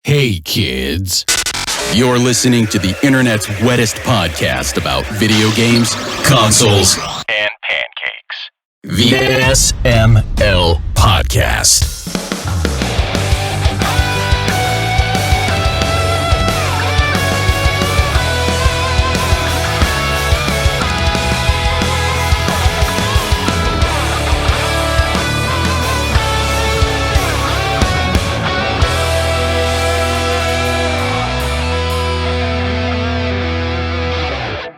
Hey kids, you're listening to the internet's wettest podcast about video games, consoles, and pancakes. The SML Podcast.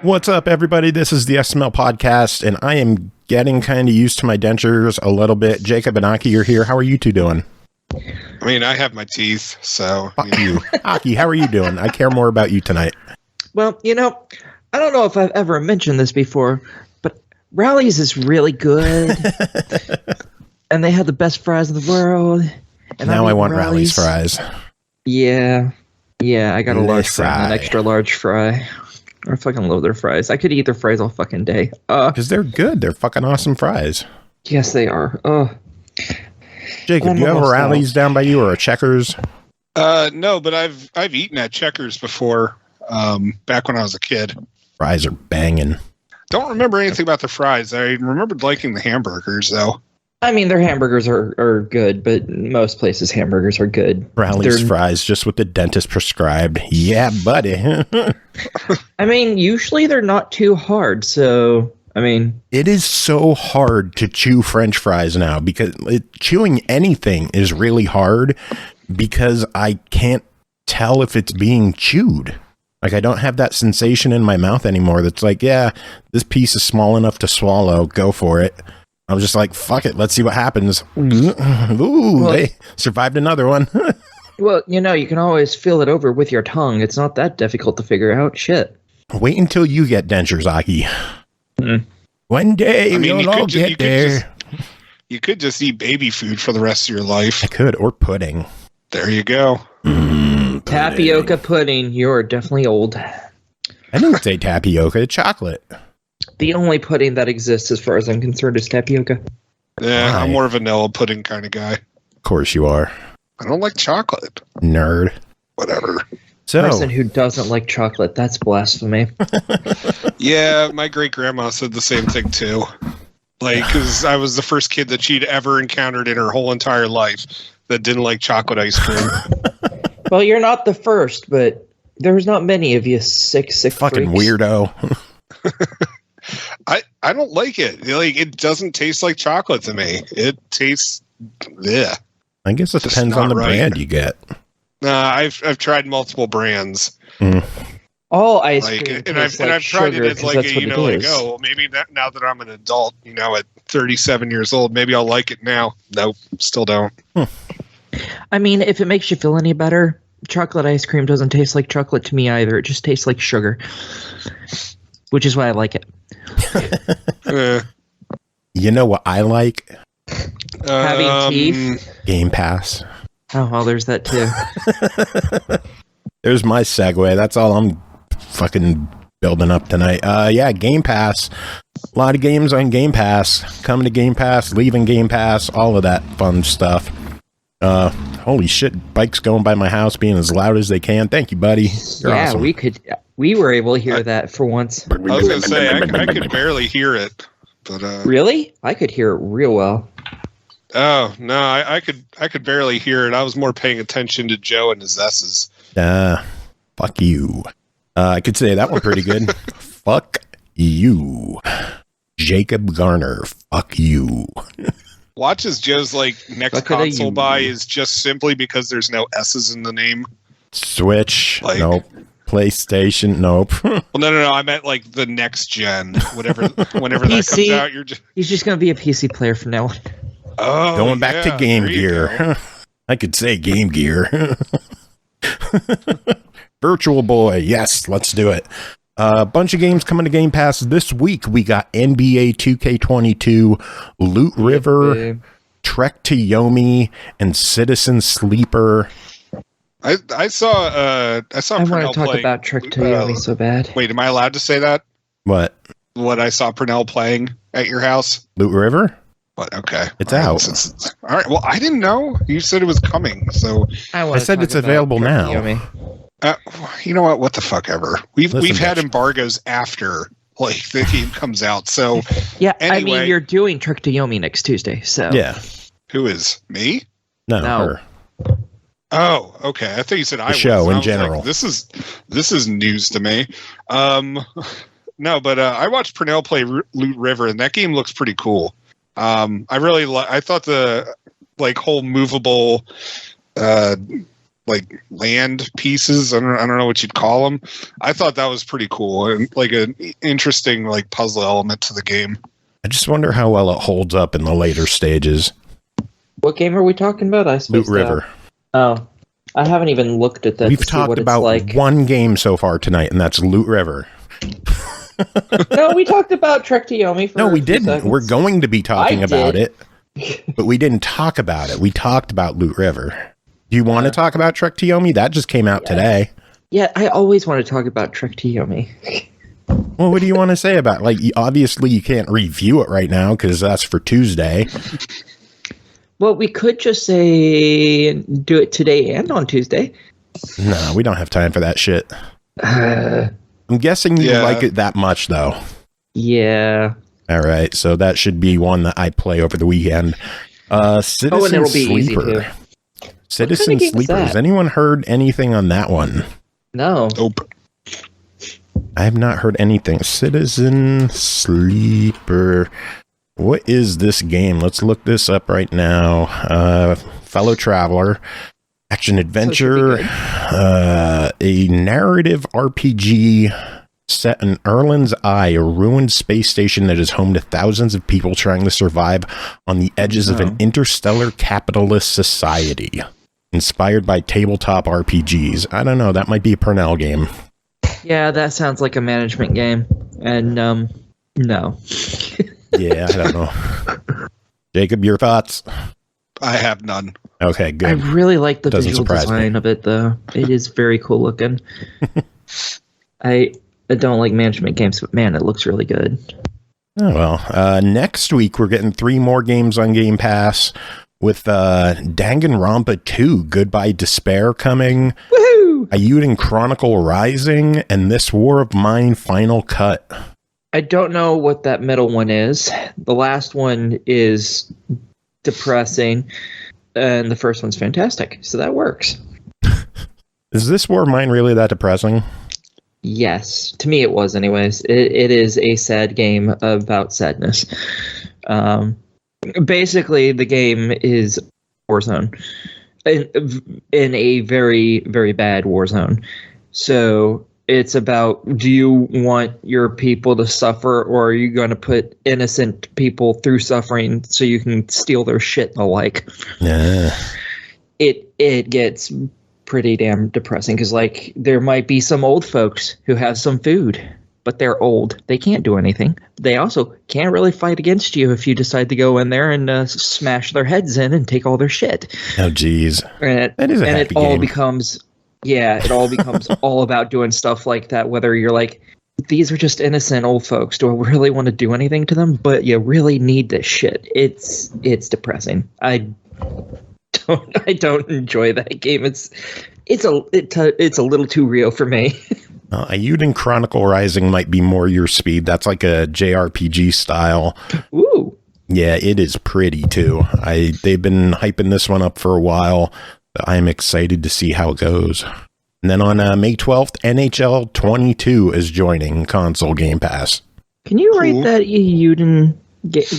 What's up, everybody? This is the SML Podcast, and I am getting kind of used to my dentures a little bit. Jacob and Aki are here. How are you two doing? I mean, I have my teeth, so... Fuck you. Aki, how are you doing? I care more about you tonight. Well, you know, I don't know if I've ever mentioned this before, but Rally's is really good. And they have the best fries in the world. And now I want Rally's fries. Yeah. Yeah, I got a large fry, an extra large fry. I fucking love their fries. I could eat their fries all fucking day. Because they're good. They're fucking awesome fries. Yes, they are. Jacob, do you have a Rally's down by you or a Checkers? No, but I've eaten at Checkers before, back when I was a kid. Fries are banging. Don't remember anything about the fries. I remembered liking the hamburgers, though. I mean, their hamburgers are good, but most places' hamburgers are good. Rally's fries, just what the dentist prescribed. Yeah, buddy. I mean, usually they're not too hard, so, I mean... It is so hard to chew French fries now, because chewing anything is really hard, because I can't tell if it's being chewed. Like, I don't have that sensation in my mouth anymore that's like, yeah, this piece is small enough to swallow, go for it. I'm just like, fuck it, let's see what happens. Ooh, they survived another one. Well, you know, you can always fill it over with your tongue. It's not that difficult to figure out. Shit. Wait until you get dentures, Aki. One day, we'll all get there. You could just eat baby food for the rest of your life. I could, or pudding. There you go. Tapioca pudding. You're definitely old. I didn't say tapioca, chocolate. The only pudding that exists, as far as I'm concerned, is tapioca. Yeah, I'm more of a vanilla pudding kind of guy. Of course you are. I don't like chocolate. Nerd. Whatever. So, person who doesn't like chocolate, that's blasphemy. Yeah, my great-grandma said the same thing, too. Like, because I was the first kid that she'd ever encountered in her whole entire life that didn't like chocolate ice cream. Well, you're not the first, but there's not many of you sick fucking freaks. Weirdo. I don't like it. Like, it doesn't taste like chocolate to me. It tastes, yeah. I guess it depends on the brand you get. I've tried multiple brands. All ice cream, and I've tried it as like like, oh, maybe now that I'm an adult, at 37 years old, maybe I'll like it now. Nope, still don't. I mean, if it makes you feel any better, chocolate ice cream doesn't taste like chocolate to me either. It just tastes like sugar. Which is why I like it. You know what I like? Having teeth. Game Pass. Oh, well, there's that too. There's my segue. That's all I'm fucking building up tonight. Yeah, Game Pass. A lot of games on Game Pass. Coming to Game Pass, leaving Game Pass, all of that fun stuff. Holy shit, bikes going by my house being as loud as they can. Thank you, buddy. You're awesome. We were able to hear that for once. I was going to say, I could barely hear it. But really? I could hear it real well. Oh, no, I could barely hear it. I was more paying attention to Joe and his S's. Fuck you. I could say that one pretty good. Fuck you. Jacob Garner, fuck you. Watch as Joe's next console buy is just simply because there's no S's in the name. Switch, nope. PlayStation, nope. Well, no. I meant the next gen. Whenever that comes out, he's just going to be a PC player from now on. Oh, going back to Game Gear. I could say Game Gear. Virtual Boy, yes, let's do it. A bunch of games coming to Game Pass this week. We got NBA 2K22, Loot River, Trek to Yomi, and Citizen Sleeper. I saw. I want to talk about Trek to Yomi so bad. Wait, am I allowed to say that? What I saw Pernell playing at your house? Loot River? But okay. It's All right, out. all right. Well, I didn't know. You said it was coming. So I said it's available now. you know what? What the fuck ever. We've had bitch. embargoes after like the game comes out. So Yeah, anyway, I mean, you're doing Trick to Yomi next Tuesday, so Yeah. who is me? No, No. her. Oh, okay. I thought you said I was. show in I was general. Like, this is news to me. No, but I watched Pernell play Loot River, and that game looks pretty cool. I really I thought the like whole movable like land pieces. I don't know what you'd call them. I thought that was pretty cool and like an interesting like puzzle element to the game. I just wonder how well it holds up in the later stages. what game are we talking about? Loot River. Oh, I haven't even looked at that. We've to see talked what about it's like. one game so far tonight, and that's Loot River. No, we talked about Trek to Yomi. No, we didn't. We're going to be talking about did. it, but we didn't talk about it. We talked about Loot River. Do you want to talk about Trek to Yomi? That just came out today. Yeah, I always want to talk about Trek to Yomi. Well, what do you want to say about it? Like, obviously, you can't review it right now because that's for Tuesday. Well, we could just say do it today and on Tuesday. No, we don't have time for that shit. I'm guessing you like it that much, though. Yeah. All right, so that should be one that I play over the weekend. Citizen and it'll be easy, Sleeper. too. Citizen game is Sleeper. that? Has anyone heard anything on that one? No. Nope. I have not heard anything. Citizen Sleeper. What is this game? Let's look this up right now. Fellow Traveler. Action Adventure. A narrative RPG set in Erland's Eye, a ruined space station that is home to thousands of people trying to survive on the edges of an interstellar capitalist society. Inspired by tabletop RPGs. I don't know. That might be a Pernell game. Yeah, that sounds like a management game. And, no. Yeah, I don't know. Jacob, your thoughts? I have none. Okay, I good. really like the Doesn't visual surprise me. design of it, though. It is very cool looking. I don't like management games, but man, it looks really good. Oh, well, next week we're getting 3 more games on Game Pass with Danganronpa 2, Goodbye Despair coming, Woohoo! Ayuden Chronicle Rising, and This War of Mine Final Cut. I don't know what that middle one is. The last one is depressing, and the first one's fantastic, so that works. Is This War of Mine really that depressing? Yes, to me it was anyways. It is a sad game about sadness. Basically, the game is Warzone. In a very, very bad Warzone. So it's about, do you want your people to suffer, or are you going to put innocent people through suffering so you can steal their shit and the like? Yeah. It gets pretty damn depressing because, like, there might be some old folks who have some food, but they're old. They can't do anything. They also can't really fight against you if you decide to go in there and smash their heads in and take all their shit. Oh, geez. And That is a happy it all game. becomes, it all becomes all about doing stuff like that, whether you're like, these are just innocent old folks. Do I really want to do anything to them? But you really need this shit. It's depressing. I don't enjoy that game. It's a little too real for me. Ayuden Chronicle Rising might be more your speed. That's like a JRPG style. Ooh. Yeah, it is pretty too. They've been hyping this one up for a while. I'm excited to see how it goes. And then on May 12th, NHL 22 is joining console Game Pass. Can you write that Ayuden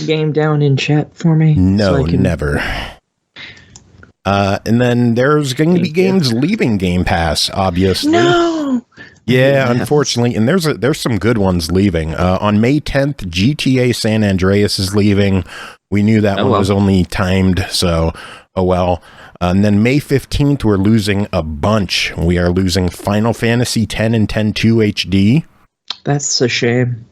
game down in chat for me? No, so I can... never. And then there's going to be games leaving Game Pass, obviously. No. Yeah, unfortunately, and there's some good ones leaving. On May 10th, GTA San Andreas is leaving. We knew that one was only timed, so oh well. And then May 15th, we're losing a bunch. We are losing Final Fantasy X and X-2 HD. That's a shame.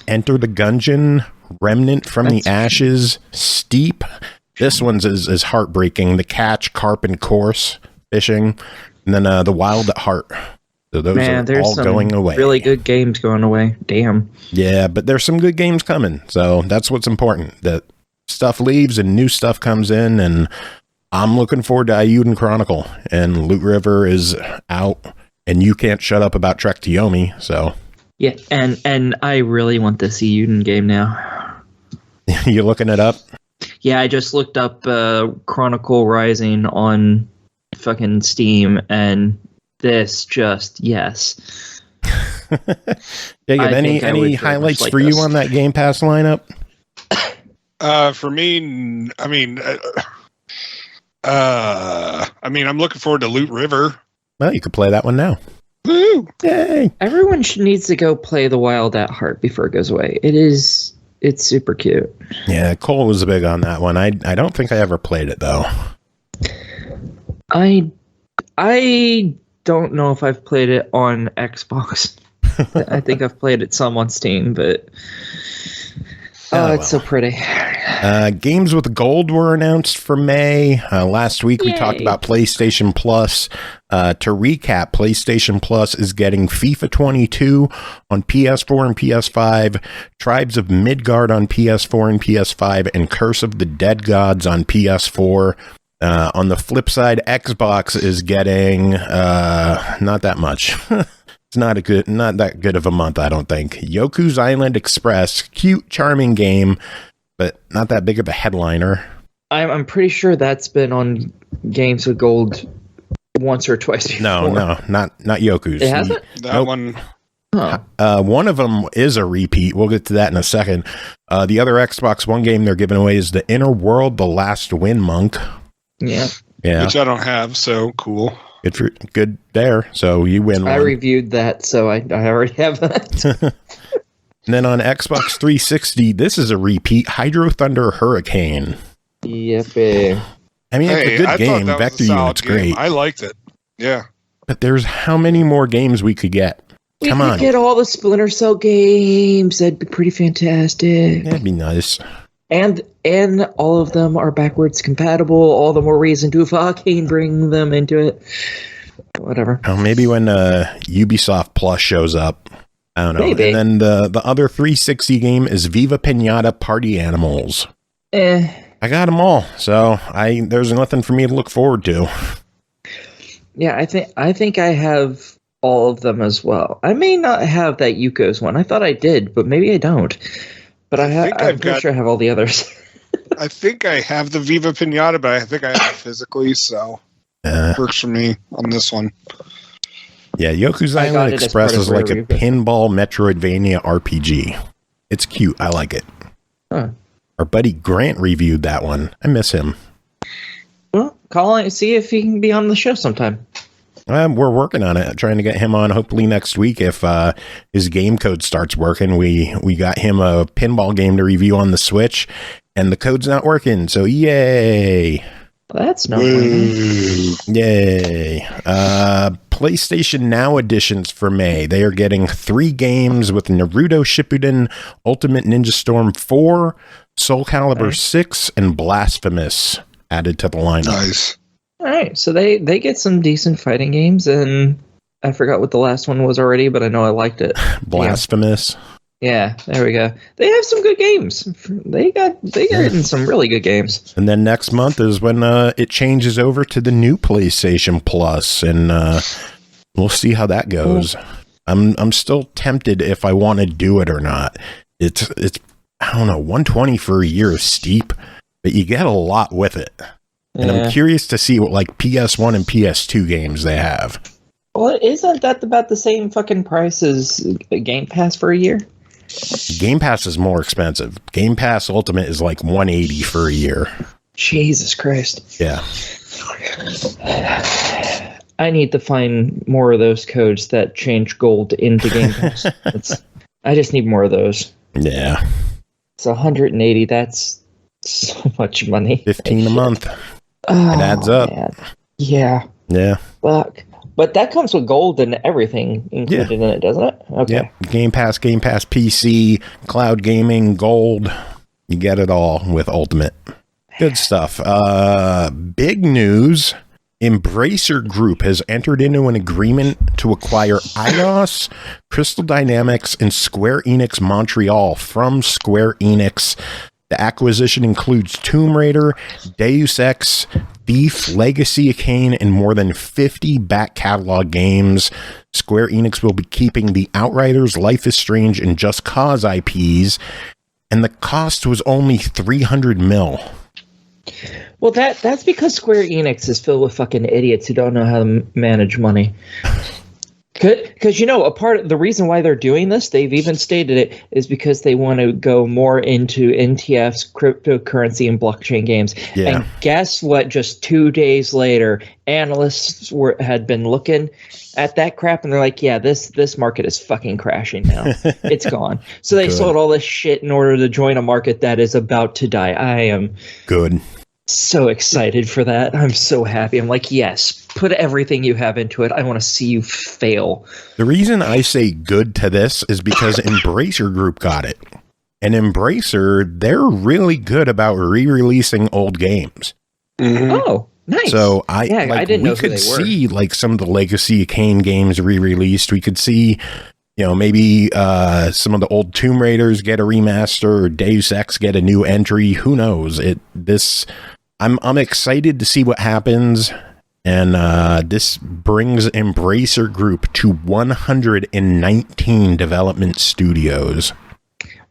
Enter the Gungeon, Remnant from the Ashes, Steep. This one's is heartbreaking. The Catch, Carp, and Course Fishing. And then the Wild at Heart. So those are all going away. Really good games going away. Damn. Yeah, but there's some good games coming. So that's what's important. That stuff leaves and new stuff comes in, and I'm looking forward to Ayuden Chronicle, and Loot River is out, and you can't shut up about Trek to Yomi, so. Yeah, and I really want the Seaven game now. You looking it up? Yeah, I just looked up Chronicle Rising on fucking Steam, and this just, yes. Jacob, any highlights for you on that Game Pass lineup? For me, I'm looking forward to Loot River. Well, you could play that one now. Woo! Yay! Everyone needs to go play The Wild at Heart before it goes away. It's super cute. Yeah, Cole was big on that one. I don't think I ever played it though. I don't know if I've played it on Xbox. I think I've played it some on Steam, but it's so pretty. Games with gold were announced for May. Last week we talked about PlayStation Plus. To recap, PlayStation Plus is getting FIFA 22 on PS4 and PS5, Tribes of Midgard on PS4 and PS5, and Curse of the Dead Gods on PS4. On the flip side, Xbox is getting not that much. It's not that good of a month, I don't think. Yoku's Island Express, cute, charming game, but not that big of a headliner. I'm pretty sure that's been on Games with Gold once or twice before. No, not Yoku's. It hasn't? That one. Huh. One of them is a repeat. We'll get to that in a second. The other Xbox One game they're giving away is The Inner World, The Last Wind Monk. Yeah. Which I don't have, so cool. Good there. So you win one. I reviewed that, so I already have that. And then on Xbox 360, this is a repeat, Hydro Thunder Hurricane. Yep. I mean, it's a good game. Vector Unit's great. I liked it. Yeah. But there's how many more games we could get? Come on. We could get all the Splinter Cell games. That'd be pretty fantastic. That'd be nice. And all of them are backwards compatible. All the more reason to fucking bring them into it. Whatever. Oh, maybe when Ubisoft Plus shows up. I don't know. Maybe. And then the other 360 game is Viva Pinata Party Animals. I got them all, so there's nothing for me to look forward to. Yeah, I think I have all of them as well. I may not have that Yuko's one. I thought I did, but maybe I don't. But I'm pretty sure I have all the others. I think I have the Viva Pinata, but I think I have it physically, so works for me on this one. Yeah, Yoku's Island Express is like a pinball Metroidvania RPG. It's cute. I like it. Huh. Our buddy Grant reviewed that one. I miss him. Well, call and see if he can be on the show sometime. We're working on it, trying to get him on hopefully next week if his game code starts working. We got him a pinball game to review on the Switch, and the code's not working, so yay! That's no fun. Yay! PlayStation Now editions for May. They are getting 3 games with Naruto Shippuden, Ultimate Ninja Storm 4, Soul Calibur 6, and Blasphemous added to the lineup. Nice. All right, so they get some decent fighting games, and I forgot what the last one was already, but I know I liked it. Blasphemous. Yeah, there we go. They have some good games. They got in some really good games. And then next month is when it changes over to the new PlayStation Plus, and we'll see how that goes. I'm still tempted if I want to do it or not. It's I don't know, $120 for a year is steep, but you get a lot with it. And I'm curious to see what like PS1 and PS2 games they have. Well, isn't that about the same fucking price as Game Pass for a year? Game Pass is more expensive. Game Pass Ultimate is like $180 for a year. Jesus Christ. Yeah. I need to find more of those codes that change gold into Game Pass. I just need more of those. Yeah. It's 180. That's so much money. $15 a month. Oh, it adds up. Man. Yeah. Yeah. Fuck. But that comes with gold and everything included in it, doesn't it? Okay. Yep. Game Pass PC, cloud gaming, gold. You get it all with Ultimate. Good stuff. Big news. Embracer Group has entered into an agreement to acquire Eidos, Crystal Dynamics, and Square Enix Montreal from Square Enix. The acquisition includes Tomb Raider, Deus Ex, Thief, Legacy of Kain, and more than 50 back catalog games. Square Enix will be keeping the Outriders, Life is Strange, and Just Cause IPs, and the cost was only $300 million. Well, that's because Square Enix is filled with fucking idiots who don't know how to manage money. Because, the reason why they're doing this, they've even stated it, is because they want to go more into NTFs, cryptocurrency, and blockchain games. Yeah. And guess what? Just 2 days later, analysts had been looking at that crap, and they're like, yeah, this market is fucking crashing now. It's gone. So they sold all this shit in order to join a market that is about to die. I am so excited for that. I'm so happy. I'm like, yes, put everything you have into it. I want to see you fail. The reason I say good to this is because Embracer Group got it. And Embracer, they're really good about re-releasing old games. Mm-hmm. Oh, nice. So I didn't know we could see like some of the Legacy of Kain games re-released. We could see, maybe some of the old Tomb Raiders get a remaster, or Deus Ex get a new entry. Who knows? I'm excited to see what happens, and this brings Embracer Group to 119 development studios.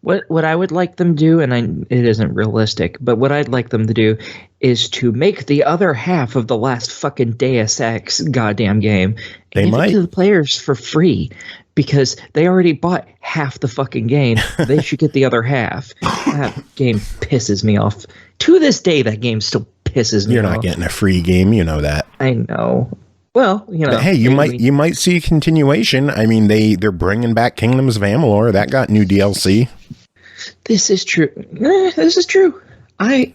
What I would like them to do, and it isn't realistic, but what I'd like them to do is to make the other half of the last fucking Deus Ex goddamn game and give it to the players for free, because they already bought half the fucking game. They should get the other half. That game pisses me off. To this day, that game still pisses me off. You're not getting a free game, you know that. I know. Well, But hey, you might see a continuation. I mean, they're bringing back Kingdoms of Amalur. That got new DLC. This is true. This is true. I'm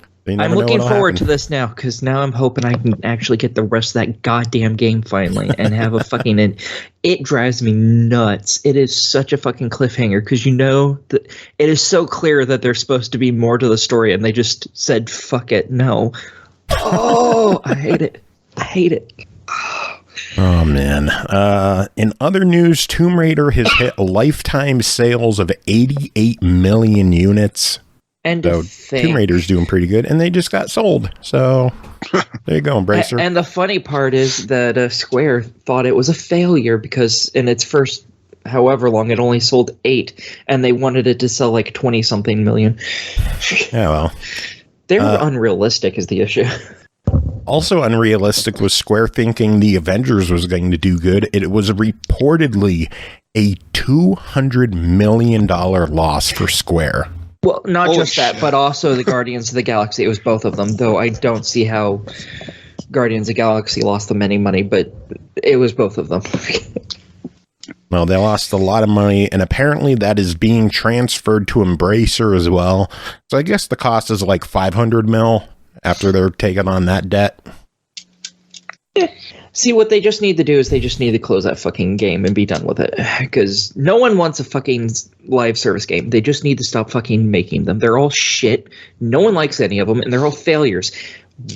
looking forward to this now, because now I'm hoping I can actually get the rest of that goddamn game finally and have a fucking... It drives me nuts. It is such a fucking cliffhanger, because that it is so clear that there's supposed to be more to the story, and they just said, fuck it, no. Oh, I hate it. I hate it. Oh, man. In other news, Tomb Raider has hit lifetime sales of 88 million units. And so Tomb Raider's doing pretty good, and they just got sold. So there you go, Embracer. And the funny part is that Square thought it was a failure, because in its first however long, it only sold 8, and they wanted it to sell like 20-something million. Yeah, well. They were unrealistic is the issue. Also unrealistic was Square thinking the Avengers was going to do good. It was reportedly a $200 million loss for Square. Well, not just that, but also the Guardians of the Galaxy. It was both of them, though I don't see how Guardians of the Galaxy lost them any money, but it was both of them. Well, they lost a lot of money, and apparently that is being transferred to Embracer as well. So I guess the cost is like $500 million after they're taking on that debt. Yeah. See, what they just need to do is they just need to close that fucking game and be done with it. Because no one wants a fucking live service game. They just need to stop fucking making them. They're all shit. No one likes any of them, and they're all failures.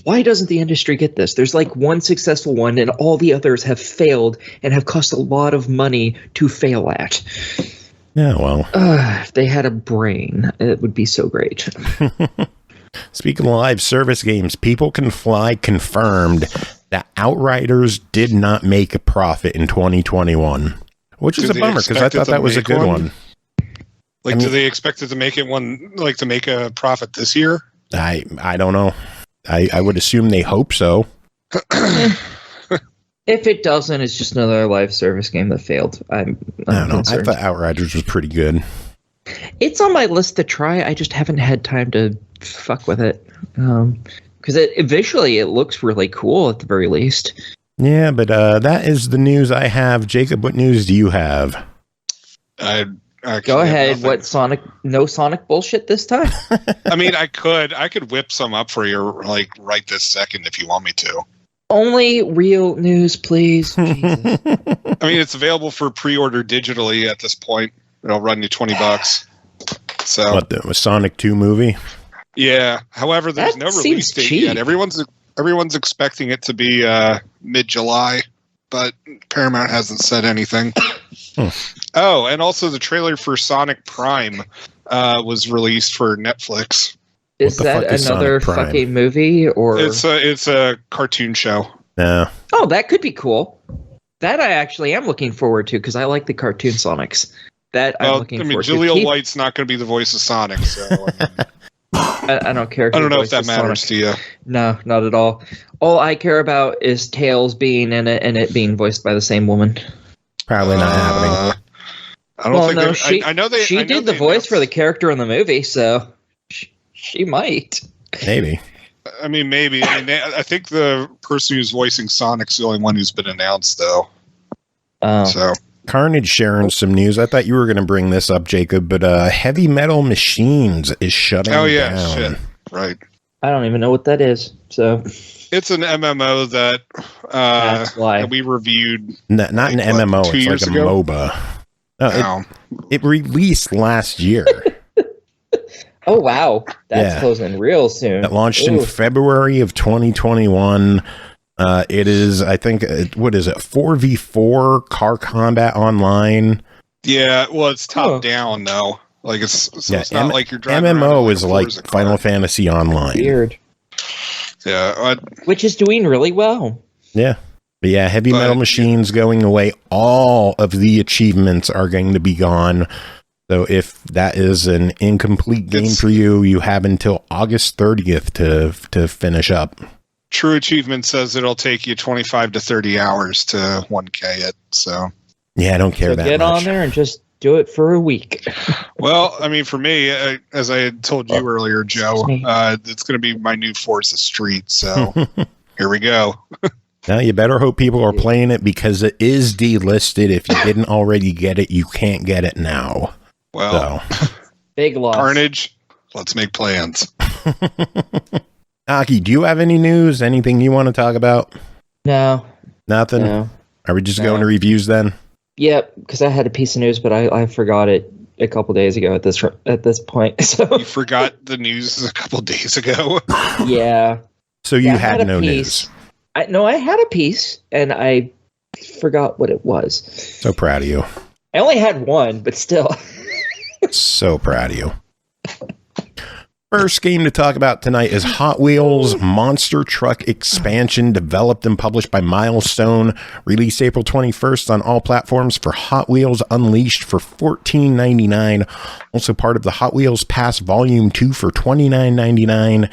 Why doesn't the industry get this? There's like one successful one, and all the others have failed and have cost a lot of money to fail at. Yeah, well. If they had a brain, it would be so great. Speaking of live service games, People Can Fly confirmed that Outriders did not make a profit in 2021, which is a bummer, because I thought that was a good one. Do they expect it to make to make a profit this year? I don't know. I would assume they hope so. If it doesn't, it's just another live service game that failed. I don't know. I thought Outriders was pretty good. It's on my list to try. I just haven't had time to fuck with it. Because visually it looks really cool at the very least. Yeah, but that is the news I have. Jacob, what news do you have? Go ahead. What no Sonic bullshit this time? I mean, I could whip some up for you right this second if you want me to. Only real news, please. Jesus. I mean, it's available for pre-order digitally at this point. It'll run you $20. So what, the Sonic 2 movie? Yeah. However, there's no release date yet. Everyone's expecting it to be mid-July, but Paramount hasn't said anything. Oh, and also the trailer for Sonic Prime was released for Netflix. Is that another fucking movie, or it's a cartoon show? No. Oh, that could be cool. That I actually am looking forward to because I like the cartoon Sonics. I'm looking forward to. Jaleel White's not going to be the voice of Sonic, so I don't care. I don't know if that matters to you. No, not at all. All I care about is Tails being in it and it being voiced by the same woman. Probably not happening. I don't think she. I know she did the voice for the character in the movie, so she might. Maybe. I mean, maybe. I think the person who's voicing Sonic's the only one who's been announced, though. So Carnage sharing some news. I thought you were going to bring this up, Jacob, but Heavy Metal Machines is shutting down. Oh, yeah, shit. Right. I don't even know what that is, so... It's an MMO that that we reviewed. Not an MMO, it's like a MOBA. No, it released last year. Oh, wow. That's closing real soon. It launched in February of 2021. It is, I think, what is it? 4v4 car combat online. Yeah, well, it's top down, though. Like, it's not like you're driving MMO is like Final Fantasy Online. Weird. Yeah. Which is doing really well. Yeah. But yeah, Heavy Metal Machines going away. All of the achievements are going to be gone. So if that is an incomplete game for you, you have until August 30th to finish up. True Achievement says it'll take you 25 to 30 hours to 1K it. So yeah, I don't care that much. Get on there and just do it for a week. Well, I mean, for me, as I had told you earlier, Joe, it's going to be my new Forza Street. So here we go. Now, you better hope people are playing it because it is delisted. If you didn't already get it, you can't get it now. Well, big loss. Carnage, let's make plans. Aki, do you have any news? Anything you want to talk about? No. Nothing? No. Are we just going to reviews then? Yep, because I had a piece of news, but I forgot it a couple days ago at this point. So you forgot the news a couple days ago? Yeah. So you had no news? I had a piece, and I forgot what it was. So proud of you. I only had one, but still. So proud of you. First game to talk about tonight is Hot Wheels Monster Truck Expansion, developed and published by Milestone, released April 21st on all platforms for Hot Wheels Unleashed for $14.99. Also part of the Hot Wheels Pass Volume 2 for $29.99.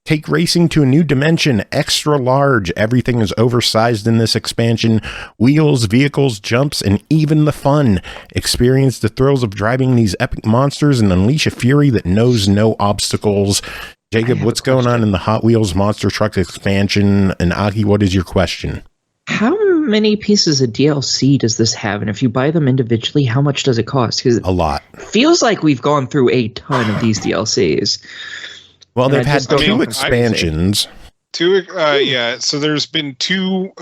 Take racing to a new dimension, extra large. Everything is oversized in this expansion. Wheels, vehicles, jumps, and even the fun. Experience the thrills of driving these epic monsters and unleash a fury that knows no obstacles. Jacob, what's going on in the Hot Wheels Monster Truck Expansion? And Aki, what is your question? How many pieces of DLC does this have? And if you buy them individually, how much does it cost? Because a lot. Feels like we've gone through a ton of these DLCs. Well, they've had two expansions. So there's been two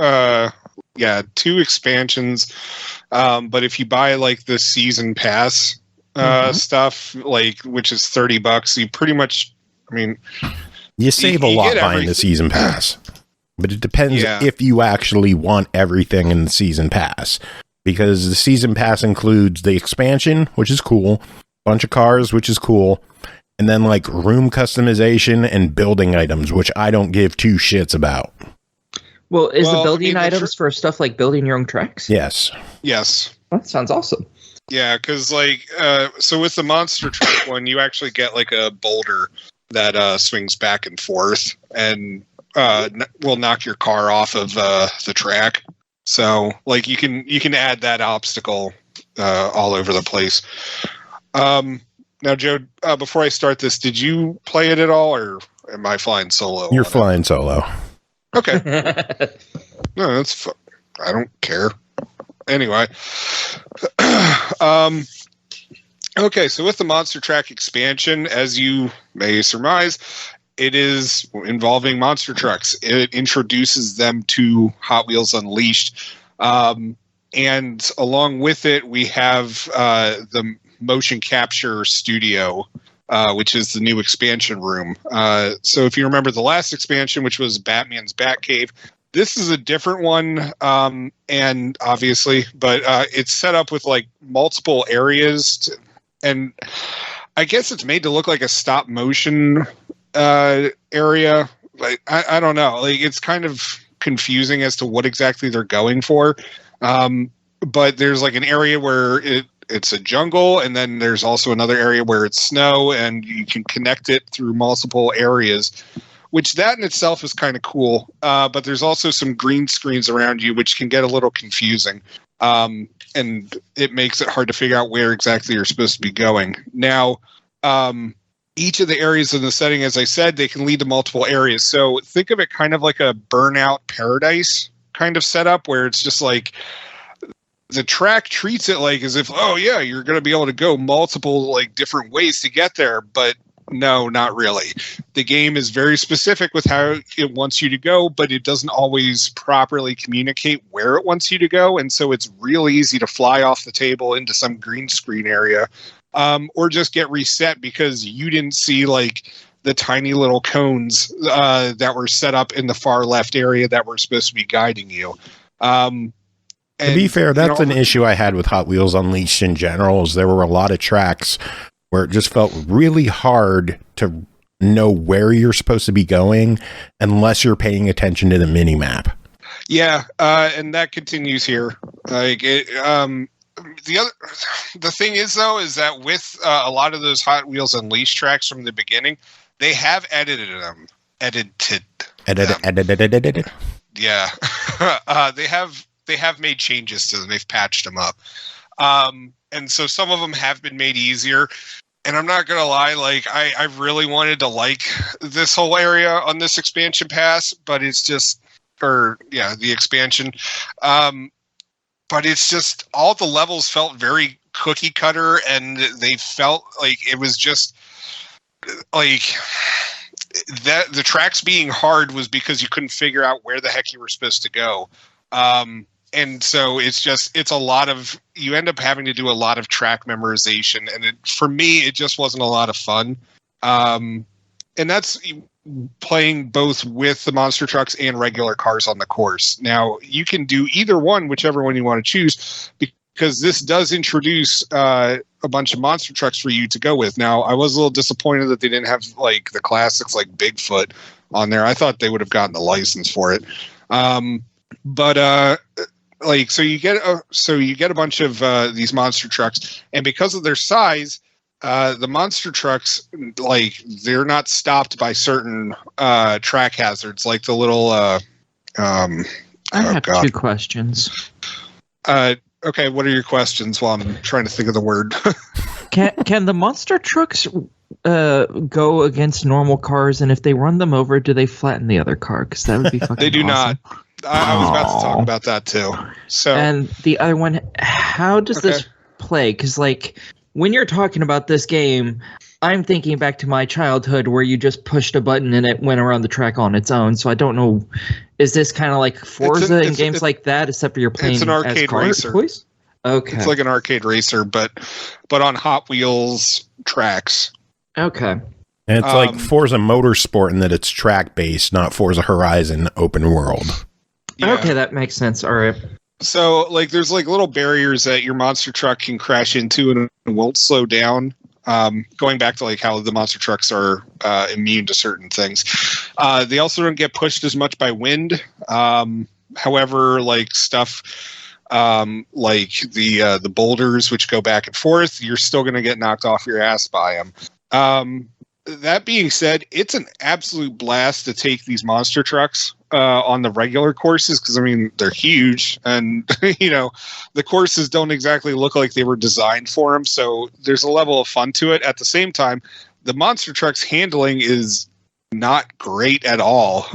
expansions. But if you buy like the season pass stuff, like which is $30, you pretty much, you save a lot buying the season pass. But it depends if you actually want everything in the season pass. Because the season pass includes the expansion, which is cool, bunch of cars, which is cool, and then like room customization and building items, which I don't give two shits about. Well, the building items for stuff like building your own tracks? Yes. That sounds awesome. Yeah, because so with the monster truck one, you actually get like a boulder that swings back and forth and will knock your car off of the track. So like you can add that obstacle all over the place. Now, Joe, before I start this, did you play it at all, or am I flying solo? You're flying solo. Okay. No, that's I don't care. Anyway. Okay, so with the Monster Truck expansion, as you may surmise, it is involving monster trucks. It introduces them to Hot Wheels Unleashed. And along with it, we have the motion capture studio, which is the new expansion room. So if you remember the last expansion, which was Batman's Batcave, this is a different one, and obviously, but it's set up with like multiple areas, and I guess it's made to look like a stop motion area. Like I don't know. Like it's kind of confusing as to what exactly they're going for. But there's like an area where it's a jungle, and then there's also another area where it's snow, and you can connect it through multiple areas, which that in itself is kind of cool. But there's also some green screens around you, which can get a little confusing. And it makes it hard to figure out where exactly you're supposed to be going. Now, each of the areas in the setting, as I said, they can lead to multiple areas. So think of it kind of like a Burnout Paradise kind of setup, where it's just like the track treats it like as if, oh yeah, you're going to be able to go multiple like different ways to get there. But no, not really. The game is very specific with how it wants you to go, but it doesn't always properly communicate where it wants you to go. And so it's real easy to fly off the table into some green screen area, or just get reset because you didn't see like the tiny little cones that were set up in the far left area that were supposed to be guiding you. To be fair, that's an issue I had with Hot Wheels Unleashed in general, is there were a lot of tracks where it just felt really hard to know where you're supposed to be going unless you're paying attention to the mini-map. Yeah, and that continues here. Like the thing is, though, is that with a lot of those Hot Wheels Unleashed tracks from the beginning, they have edited them. Edited. Yeah. They have made changes to them. They've patched them up. And so some of them have been made easier. And I'm not going to lie, like I really wanted to like this whole area on this expansion pass, but it's just, the expansion. But it's just, all the levels felt very cookie cutter, and they felt like it was just like that the tracks being hard was because you couldn't figure out where the heck you were supposed to go. And so it's a lot of, you end up having to do a lot of track memorization. And for me, it just wasn't a lot of fun. And that's playing both with the monster trucks and regular cars on the course. Now, you can do either one, whichever one you want to choose, because this does introduce a bunch of monster trucks for you to go with. Now, I was a little disappointed that they didn't have like the classics like Bigfoot on there. I thought they would have gotten the license for it. So you get a bunch of these monster trucks, and because of their size, the monster trucks, like, they're not stopped by certain track hazards, like the little. I have two questions. Okay, what are your questions? While I'm trying to think of the word. Can the monster trucks go against normal cars, and if they run them over, do they flatten the other car? Because that would be fucking. They do awesome. not. I was about to talk about that too. So, and the other one, how does this play? Because like when you're talking about this game, I'm thinking back to my childhood where you just pushed a button and it went around the track on its own. So I don't know, is this kind of like Forza in games like that, except for you're playing it's an arcade racer. Toys? Okay, it's like an arcade racer, but on Hot Wheels tracks. Okay. And it's like Forza Motorsport in that it's track based, not Forza Horizon open world. Yeah. Okay, that makes sense. All right. So, like, there's like little barriers that your monster truck can crash into and it won't slow down. Going back to like how the monster trucks are immune to certain things. They also don't get pushed as much by wind. However, like stuff like the boulders, which go back and forth, you're still going to get knocked off your ass by them. That being said, it's an absolute blast to take these monster trucks on the regular courses, because I mean they're huge, and the courses don't exactly look like they were designed for them. So there's a level of fun to it. At the same time, the monster trucks handling is not great at all,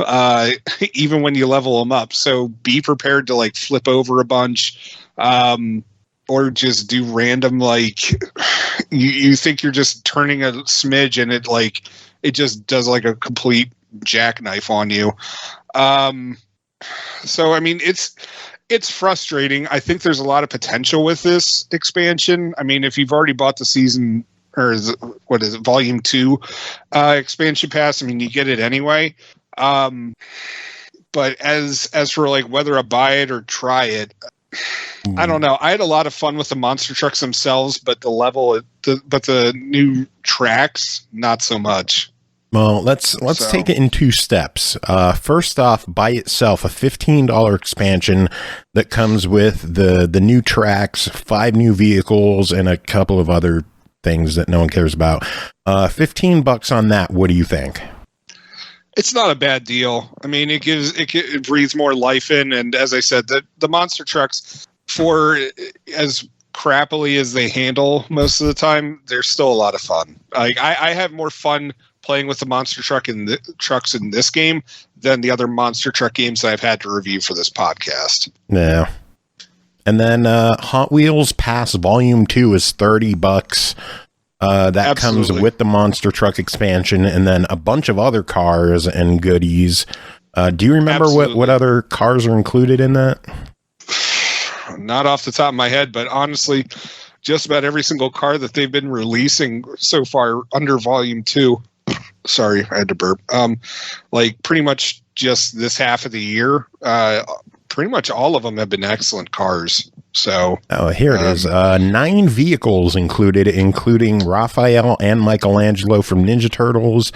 even when you level them up. So be prepared to like flip over a bunch. Or just do random, like you think you're just turning a smidge and it just does like a complete jackknife on you. So I mean it's frustrating. I think there's a lot of potential with this expansion. I mean, if you've already bought the season, or what is it, Volume 2 expansion pass, I mean, you get it anyway. But as for like whether I buy it or try it, I don't know. I had a lot of fun with the monster trucks themselves, but the new tracks, not so much. Well, let's take it in two steps. First off, by itself, a $15 expansion that comes with the new tracks, 5 new vehicles, and a couple of other things that no one cares about. $15 on that. What do you think? It's not a bad deal. I mean, it breathes more life in, and as I said, the monster trucks, for as crappily as they handle most of the time, they're still a lot of fun. Like I have more fun playing with the monster trucks in this game than the other monster truck games that I've had to review for this podcast. Yeah. And then Hot Wheels Pass Volume 2 is $30. That Absolutely. comes with the monster truck expansion and then a bunch of other cars and goodies. Do you remember what other cars are included in that? Not off the top of my head, but honestly, just about every single car that they've been releasing so far under Volume 2. Sorry, I had to burp. Like pretty much just this half of the year, pretty much all of them have been excellent cars. So, here it is. 9 vehicles included, including Raphael and Michelangelo from Ninja Turtles,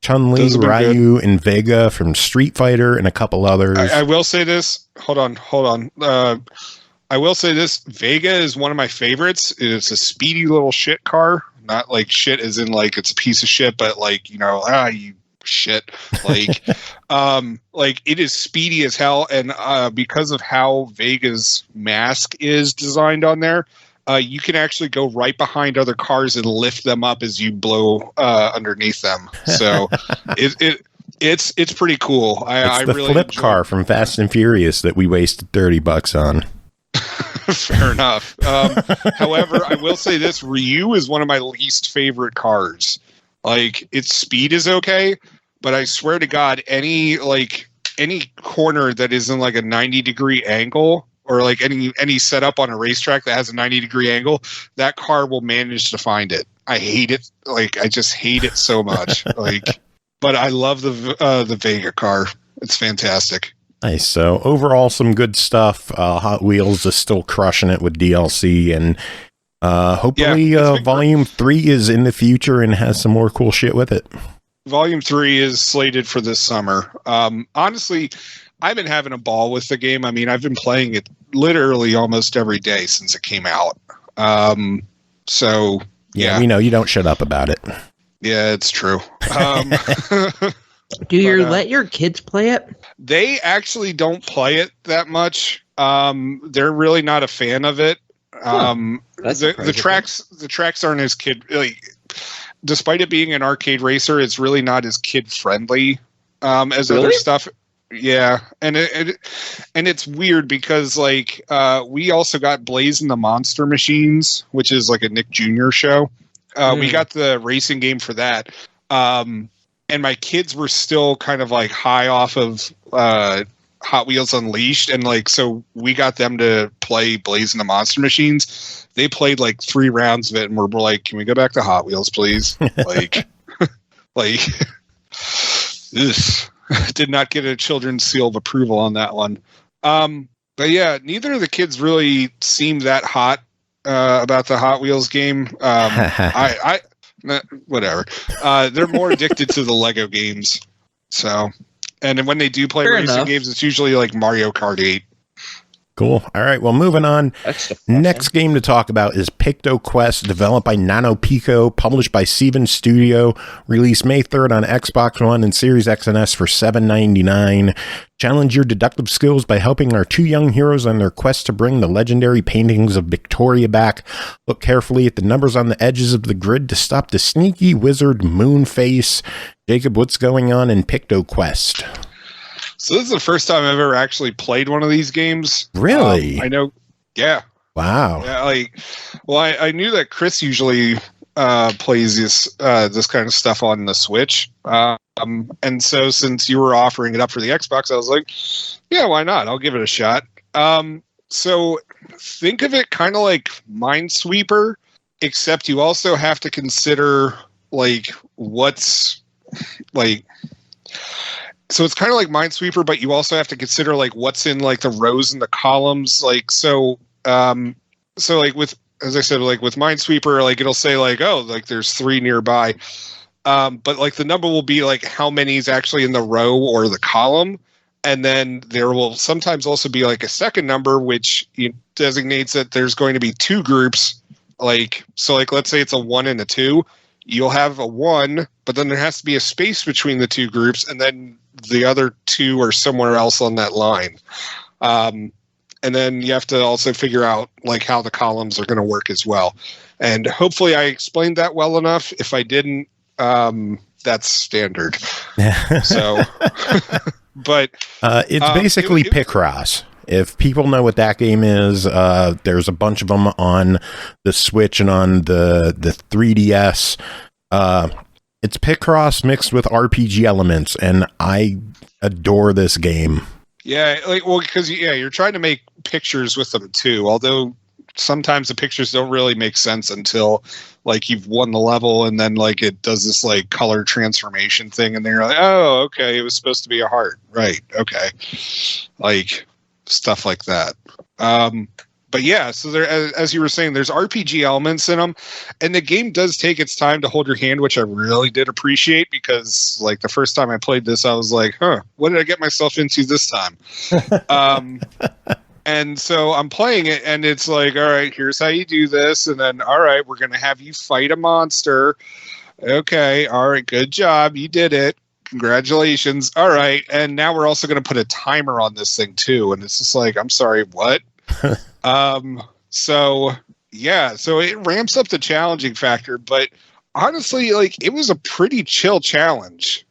Chun-Li, Ryu, and Vega from Street Fighter, and a couple others. I will say this. Hold on. I will say this. Vega is one of my favorites. It's a speedy little shit car. Not like shit as in like it's a piece of shit, but like, you shit. Like, like it is speedy as hell. And because of how Vega's mask is designed on there, you can actually go right behind other cars and lift them up as you blow underneath them. So it's pretty cool. It's the really flip car from Fast and Furious that we wasted $30 on. Fair enough. However, I will say this: Ryu is one of my least favorite cars. Like, its speed is okay, but I swear to God, any corner that is in like a 90-degree angle, or like any setup on a racetrack that has a 90-degree angle, that car will manage to find it. I hate it. Like, I just hate it so much. Like, but I love the Vega car. It's fantastic. Nice. So overall, some good stuff. Hot Wheels is still crushing it with DLC, and hopefully Volume 3 is in the future and has some more cool shit with it. Volume 3 is slated for this summer. Honestly, I've been having a ball with the game. I mean, I've been playing it literally almost every day since it came out. So, yeah. We know you don't shut up about it. Yeah, it's true. Do you let your kids play it? They actually don't play it that much. They're really not a fan of it. The tracks aren't as despite it being an arcade racer, it's really not as kid friendly as other stuff. Yeah, and it's weird because like we also got Blazing the Monster Machines, which is like a Nick Jr. show. We got the racing game for that. And my kids were still kind of like high off of Hot Wheels Unleashed, and like so we got them to play Blazing the Monster Machines. They played like 3 rounds of it, and we're like, "Can we go back to Hot Wheels, please?" This did not get a children's seal of approval on that one. But yeah, neither of the kids really seemed that hot about the Hot Wheels game. Whatever. They're more addicted to the Lego games. So, and when they do play racing games, it's usually like Mario Kart 8. Cool. All right. Well, moving on. Next game to talk about is PictoQuest, developed by NanoPiko, published by Seaven Studio, released May 3rd on Xbox One and Series X and S for $7.99. Challenge your deductive skills by helping our 2 young heroes on their quest to bring the legendary paintings of Victoria back. Look carefully at the numbers on the edges of the grid to stop the sneaky wizard Moonface. Jacob, what's going on in PictoQuest? So this is the first time I've ever actually played one of these games. Really? I know. Yeah. Wow. Yeah, I knew that Chris usually plays this kind of stuff on the Switch. And so since you were offering it up for the Xbox, I was like, yeah, why not? I'll give it a shot. So think of it kind of like Minesweeper, except you also have to consider like what's like. So it's kind of like Minesweeper, but you also have to consider like what's in like the rows and the columns. Like, so like with, as I said, like with Minesweeper, like it'll say like, oh, like there's 3 nearby. But like the number will be like how many is actually in the row or the column. And then there will sometimes also be like a second number, which designates that there's going to be two groups. Like, so like, let's say it's a 1 and a 2. You'll have a 1, but then there has to be a space between the two groups. And then the other 2 are somewhere else on that line. And then you have to also figure out like how the columns are going to work as well. And hopefully I explained that well enough. If I didn't, that's standard. So, but it's basically Picross. If people know what that game is, there's a bunch of them on the Switch and on the 3DS. It's Picross mixed with RPG elements, and I adore this game. Yeah, like, well, because you're trying to make pictures with them too. Although sometimes the pictures don't really make sense until like you've won the level, and then like it does this like color transformation thing, and then you're like, oh, okay, it was supposed to be a heart, right? Okay, like stuff like that. But yeah, so there, as you were saying, there's RPG elements in them, and the game does take its time to hold your hand, which I really did appreciate, because like the first time I played this, I was like, huh, what did I get myself into this time? And so I'm playing it, and it's like, all right, here's how you do this, and then, all right, we're going to have you fight a monster. Okay, all right, good job, you did it. Congratulations. All right, and now we're also going to put a timer on this thing too, and it's just like, I'm sorry, what? So yeah, so it ramps up the challenging factor, but honestly, like it was a pretty chill challenge,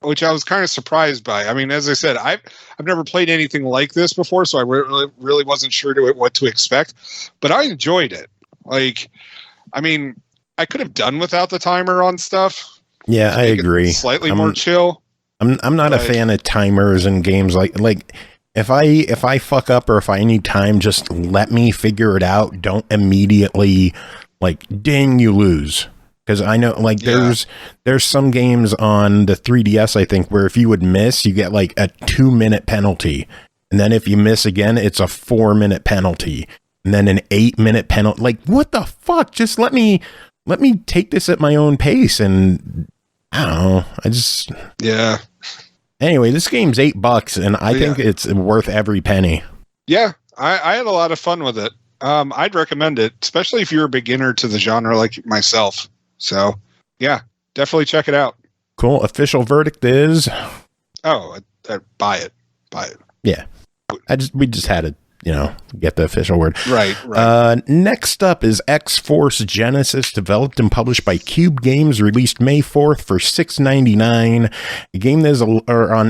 which I was kind of surprised by. I mean, as I said, I've never played anything like this before, so I really wasn't sure what to expect, but I enjoyed it. Like, I mean, I could have done without the timer on stuff. Yeah, I agree. Slightly more chill. I'm not a fan of timers in games like if I fuck up or if I need time, just let me figure it out. Don't immediately like ding, you lose. Because I know like there's some games on the 3DS, I think, where if you would miss, you get like a 2-minute penalty. And then if you miss again, it's a 4-minute penalty. And then an 8-minute penalty. Like, what the fuck? Just let me take this at my own pace. And I don't know. Yeah. Anyway, this game's $8, and I think it's worth every penny. Yeah, I had a lot of fun with it. I'd recommend it, especially if you're a beginner to the genre like myself. So, yeah, definitely check it out. Cool. Official verdict is? Oh, buy it. Buy it. Yeah. We just had to, get the official word. Right. Next up is X-Force Genesis, developed and published by Cube Games, released May 4th for $6.99. A game that is on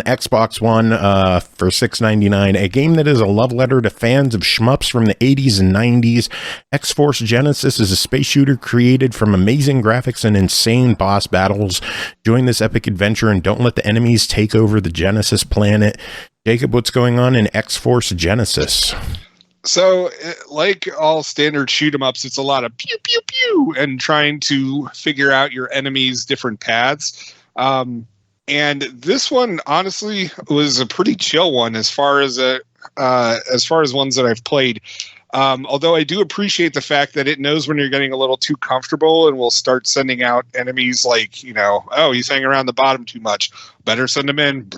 Xbox One for $6.99. A game that is a love letter to fans of shmups from the 80s and 90s. X-Force Genesis is a space shooter created from amazing graphics and insane boss battles. Join this epic adventure and don't let the enemies take over the Genesis planet. Jacob, what's going on in X-Force Genesis? So, like all standard shoot-'em-ups, it's a lot of pew, pew, pew, and trying to figure out your enemy's different paths. And this one, honestly, was a pretty chill one as far as ones that I've played. Although I do appreciate the fact that it knows when you're getting a little too comfortable and will start sending out enemies like, oh, he's hanging around the bottom too much. Better send him in.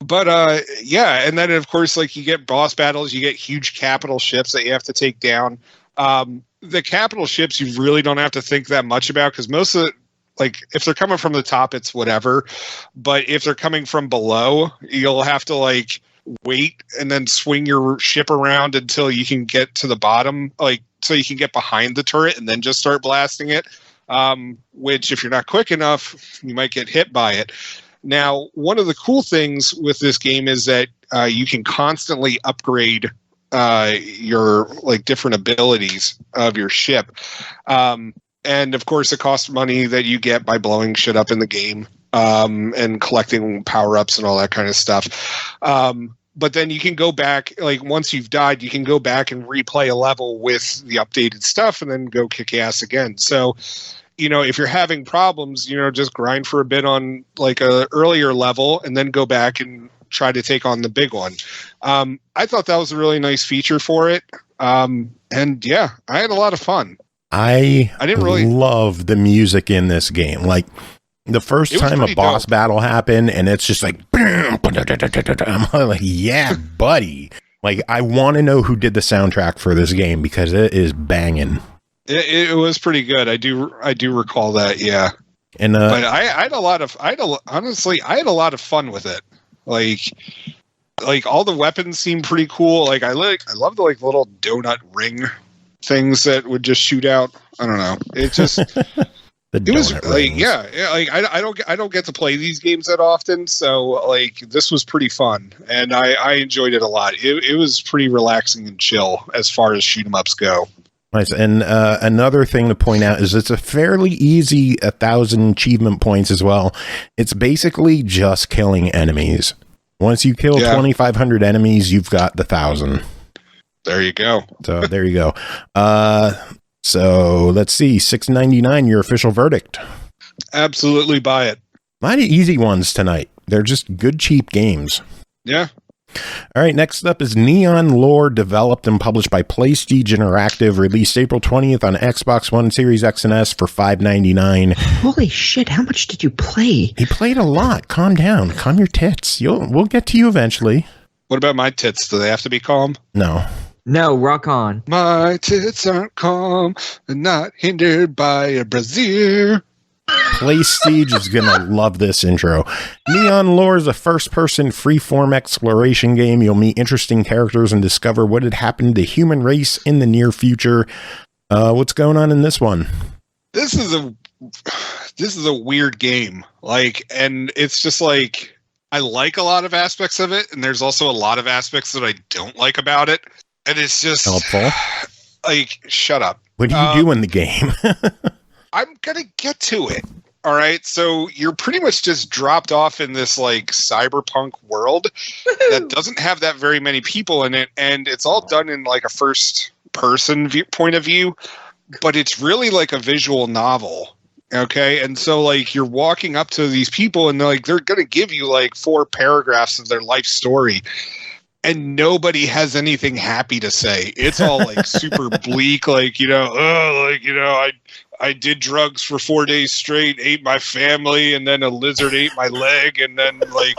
But yeah, and then of course, like you get boss battles, you get huge capital ships that you have to take down. The capital ships you really don't have to think that much about, because most of like if they're coming from the top, it's whatever. But if they're coming from below, you'll have to like wait and then swing your ship around until you can get to the bottom, like so you can get behind the turret and then just start blasting it. Which if you're not quick enough, you might get hit by it. Now, one of the cool things with this game is that you can constantly upgrade your like different abilities of your ship. And of course, it costs money that you get by blowing shit up in the game and collecting power-ups and all that kind of stuff. But then you can go back, like once you've died, you can go back and replay a level with the updated stuff and then go kick ass again. So, if you're having problems, just grind for a bit on like a earlier level and then go back and try to take on the big one. I thought that was a really nice feature for it. And yeah, I had a lot of fun. I didn't really love the music in this game. Like the first time a boss battle happened, and it's just like, I'm like, yeah, buddy. Like, I want to know who did the soundtrack for this game because it is banging. It was pretty good. I do recall that. Yeah. And but I had a lot of lot of fun with it. Like all the weapons seem pretty cool. Like I love the like little donut ring things that would just shoot out. I don't know. It just it was like rings. Like I don't get to play these games that often, so like this was pretty fun and I enjoyed it a lot. It was pretty relaxing and chill as far as shoot 'em ups go. Nice. And another thing to point out is it's a fairly easy 1,000 achievement points as well. It's basically just killing enemies. Once you kill 2,500 enemies, you've got the 1,000. There you go. So there you go. So let's see, $6.99, your official verdict. Absolutely buy it. A lot of easy ones tonight. They're just good, cheap games. Yeah. All right, next up is NeonLore, developed and published by Playstige Interactive, released April 20th on Xbox One, Series X and S for $5.99. Holy shit, how much did you play? He played a lot. Calm down. Calm your tits. We'll get to you eventually. What about my tits? Do they have to be calm? No. No, rock on. My tits aren't calm and not hindered by a brassiere. Playstige is going to love this intro. NeonLore is a first-person freeform exploration game. You'll meet interesting characters and discover what had happened to the human race in the near future. What's going on in this one? This is a weird game. Like, and it's just like I like a lot of aspects of it, and there's also a lot of aspects that I don't like about it. And it's just helpful. Like, shut up. What do you do in the game? I'm gonna get to it. All right, so you're pretty much just dropped off in this like cyberpunk world that doesn't have that very many people in it, and it's all done in like a first-person point of view, but it's really like a visual novel. Okay, and so like you're walking up to these people, and they're gonna give you like 4 paragraphs of their life story. And nobody has anything happy to say. It's all like super bleak, like, I did drugs for 4 days straight, ate my family, and then a lizard ate my leg, and then like,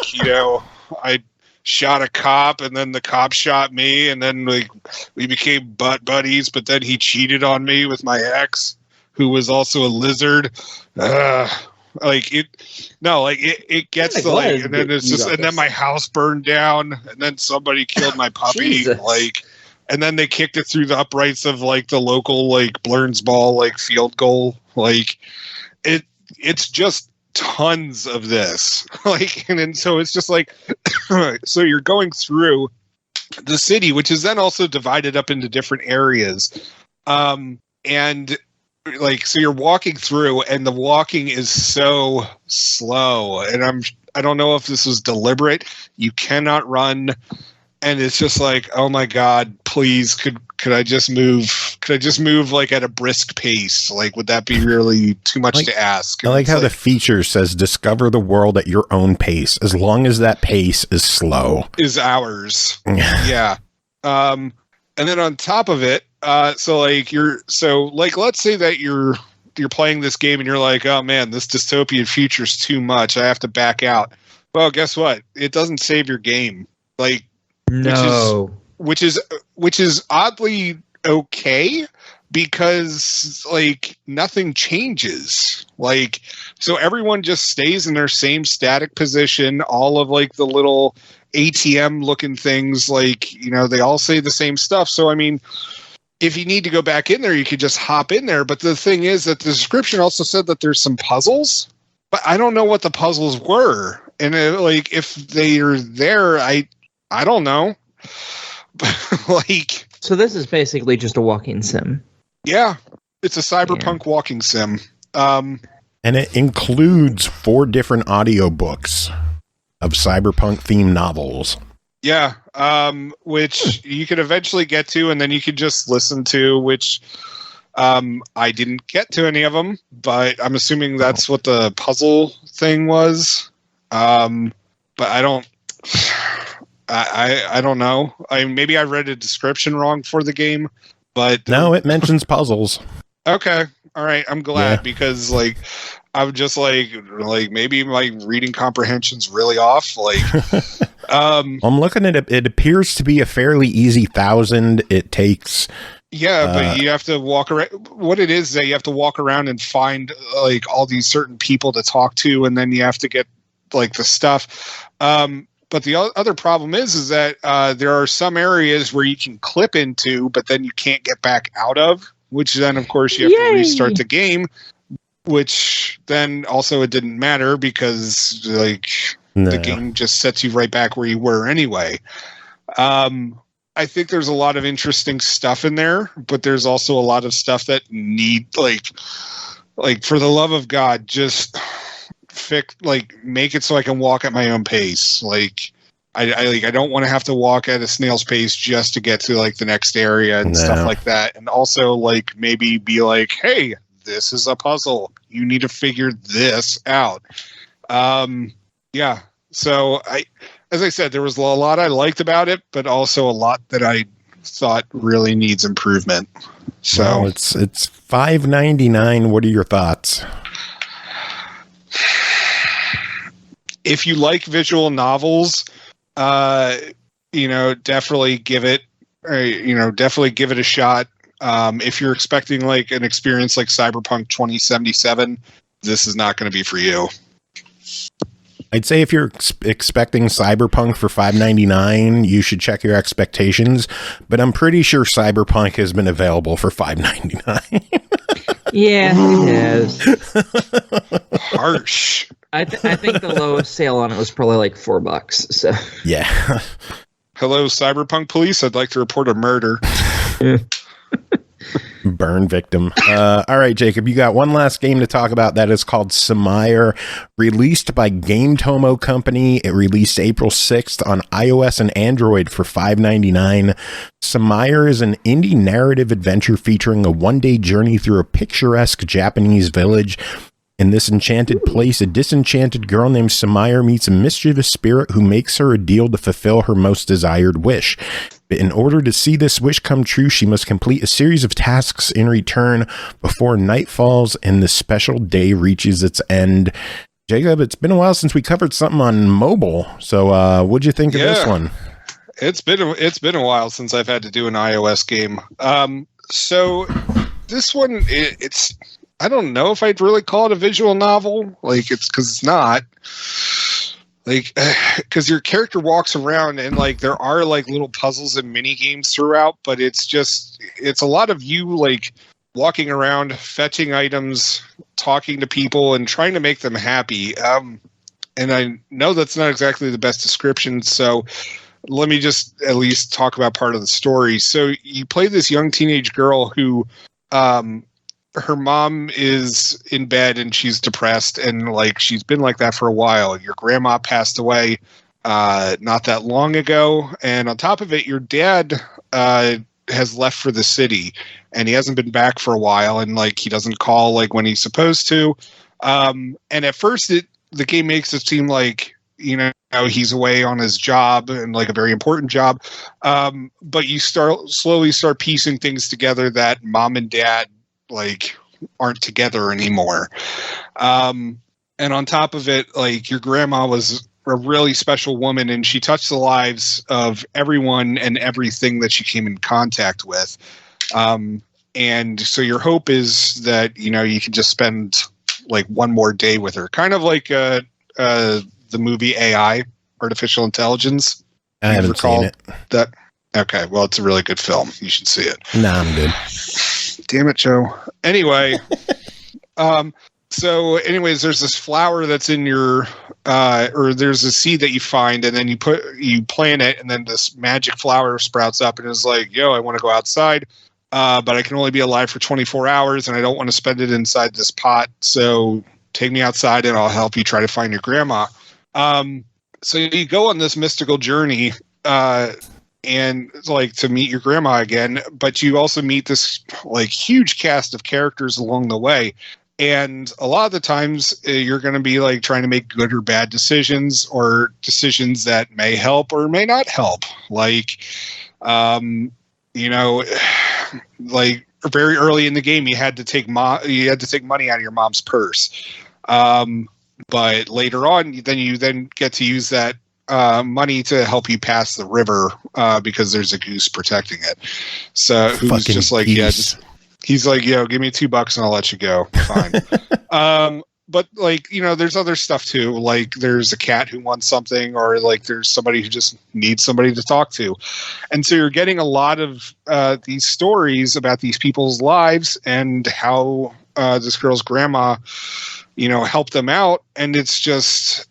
I shot a cop, and then the cop shot me, and then like we became butt buddies, but then he cheated on me with my ex, who was also a lizard. It gets to like, and then it's just, and then my house burned down, and then somebody killed my puppy, like, and then they kicked it through the uprights of like the local like Blurns ball like field goal, like it's just tons of this, like, and then so it's just like, so you're going through the city, which is then also divided up into different areas, and. Like, so you're walking through and the walking is so slow, and I don't know if this was deliberate. You cannot run, and it's just like, oh my God, please, could I just move? Could I just move like at a brisk pace? Like, would that be really too much to ask? I like how the feature says discover the world at your own pace, as long as that pace is slow. Is ours. Yeah. And then on top of it, let's say that you're playing this game and you're like, oh man, this dystopian future is too much. I have to back out. Well, guess what? It doesn't save your game. Like, no, which is oddly okay, because like nothing changes. Like, so everyone just stays in their same static position. All of like the little ATM looking things, like, they all say the same stuff. So, I mean, if you need to go back in there, you could just hop in there. But the thing is that the description also said that there's some puzzles, but I don't know what the puzzles were. And like, if they are there, I don't know. Like, so this is basically just a walking sim. Yeah, it's a cyberpunk walking sim. And it includes 4 different audiobooks of cyberpunk themed novels. Yeah, which you could eventually get to, and then you could just listen to, which I didn't get to any of them, but I'm assuming that's what the puzzle thing was. But I don't know. Maybe I read a description wrong for the game, but no, it mentions puzzles. Okay. All right. I'm glad Yeah. because like I'm just like maybe my reading comprehension's really off. Like I'm looking at it. It appears to be a fairly easy 1,000. It takes. yeah, but you have to walk around. What it is that you have to walk around and find like all these certain people to talk to, and then you have to get like the stuff. But the other problem is that there are some areas where you can clip into, but then you can't get back out of. Which then, of course, you have to restart the game. Which then also it didn't matter because like the game just sets you right back where you were anyway. I think there's a lot of interesting stuff in there, but there's also a lot of stuff that need like for the love of God, just make it so I can walk at my own pace. Like I don't want to have to walk at a snail's pace just to get to like the next area and stuff like that. And also like maybe be like, hey, this is a puzzle. You need to figure this out. Yeah. So as I said, there was a lot I liked about it, but also a lot that I thought really needs improvement. So well, it's $5.99. What are your thoughts? If you like visual novels, definitely give it a shot. If you're expecting like an experience like Cyberpunk 2077, this is not going to be for you. I'd say if you're expecting Cyberpunk for $5.99, you should check your expectations. But I'm pretty sure Cyberpunk has been available for $5.99. Yeah, it has. Harsh. I think the lowest sale on it was probably like $4. So yeah. Hello, Cyberpunk police. I'd like to report a murder. Burn victim. All right, Jacob, you got one last game to talk about. That is called Sumire, released by GameTomo Company. It released April 6th on iOS and Android for $5.99. Sumire is an indie narrative adventure featuring a one-day journey through a picturesque Japanese village. In this enchanted place, a disenchanted girl named Sumire meets a mischievous spirit who makes her a deal to fulfill her most desired wish. But in order to see this wish come true, she must complete a series of tasks in return before night falls and the special day reaches its end. Jacob, it's been a while since we covered something on mobile, so what'd you think of this one? It's been a while since I've had to do an iOS game. So this one, it's I don't know if I'd really call it a visual novel. Like it's because it's not. Like, because your character walks around and like there are like little puzzles and mini games throughout, but it's a lot of you like walking around, fetching items, talking to people, and trying to make them happy. And I know that's not exactly the best description, so let me just at least talk about part of the story. So you play this young teenage girl who, her mom is in bed and she's depressed and like she's been like that for a while. Your grandma passed away not that long ago, and on top of it, your dad has left for the city and he hasn't been back for a while, and like he doesn't call like when he's supposed to. And at first, the game makes it seem like he's away on his job and like a very important job, but you slowly start piecing things together that mom and dad like aren't together anymore. And on top of it, like your grandma was a really special woman and she touched the lives of everyone and everything that she came in contact with. And so your hope is that, you can just spend like one more day with her, kind of like the movie AI, Artificial Intelligence. I haven't seen it. Okay, well, it's a really good film. You should see it. Nah, I'm good. Damn it, Joe. Anyway, so anyways, there's this flower that's in your, or there's a seed that you find, and then you plant it, and then this magic flower sprouts up, and it's like, yo, I want to go outside, but I can only be alive for 24 hours, and I don't want to spend it inside this pot, so take me outside, and I'll help you try to find your grandma. So you go on this mystical journey, and like to meet your grandma again, but you also meet this like huge cast of characters along the way. And a lot of the times you're going to be like trying to make good or bad decisions, or decisions that may help or may not help. Like, like very early in the game, you had to take money out of your mom's purse. But later on, you get to use that money to help you pass the river because there's a goose protecting it. So who's Fucking just like, geese. he's like, yo, give me $2 and I'll let you go. Fine. But like, there's other stuff too. Like there's a cat who wants something, or like there's somebody who just needs somebody to talk to. And so you're getting a lot of these stories about these people's lives and how this girl's grandma, helped them out. And it's just,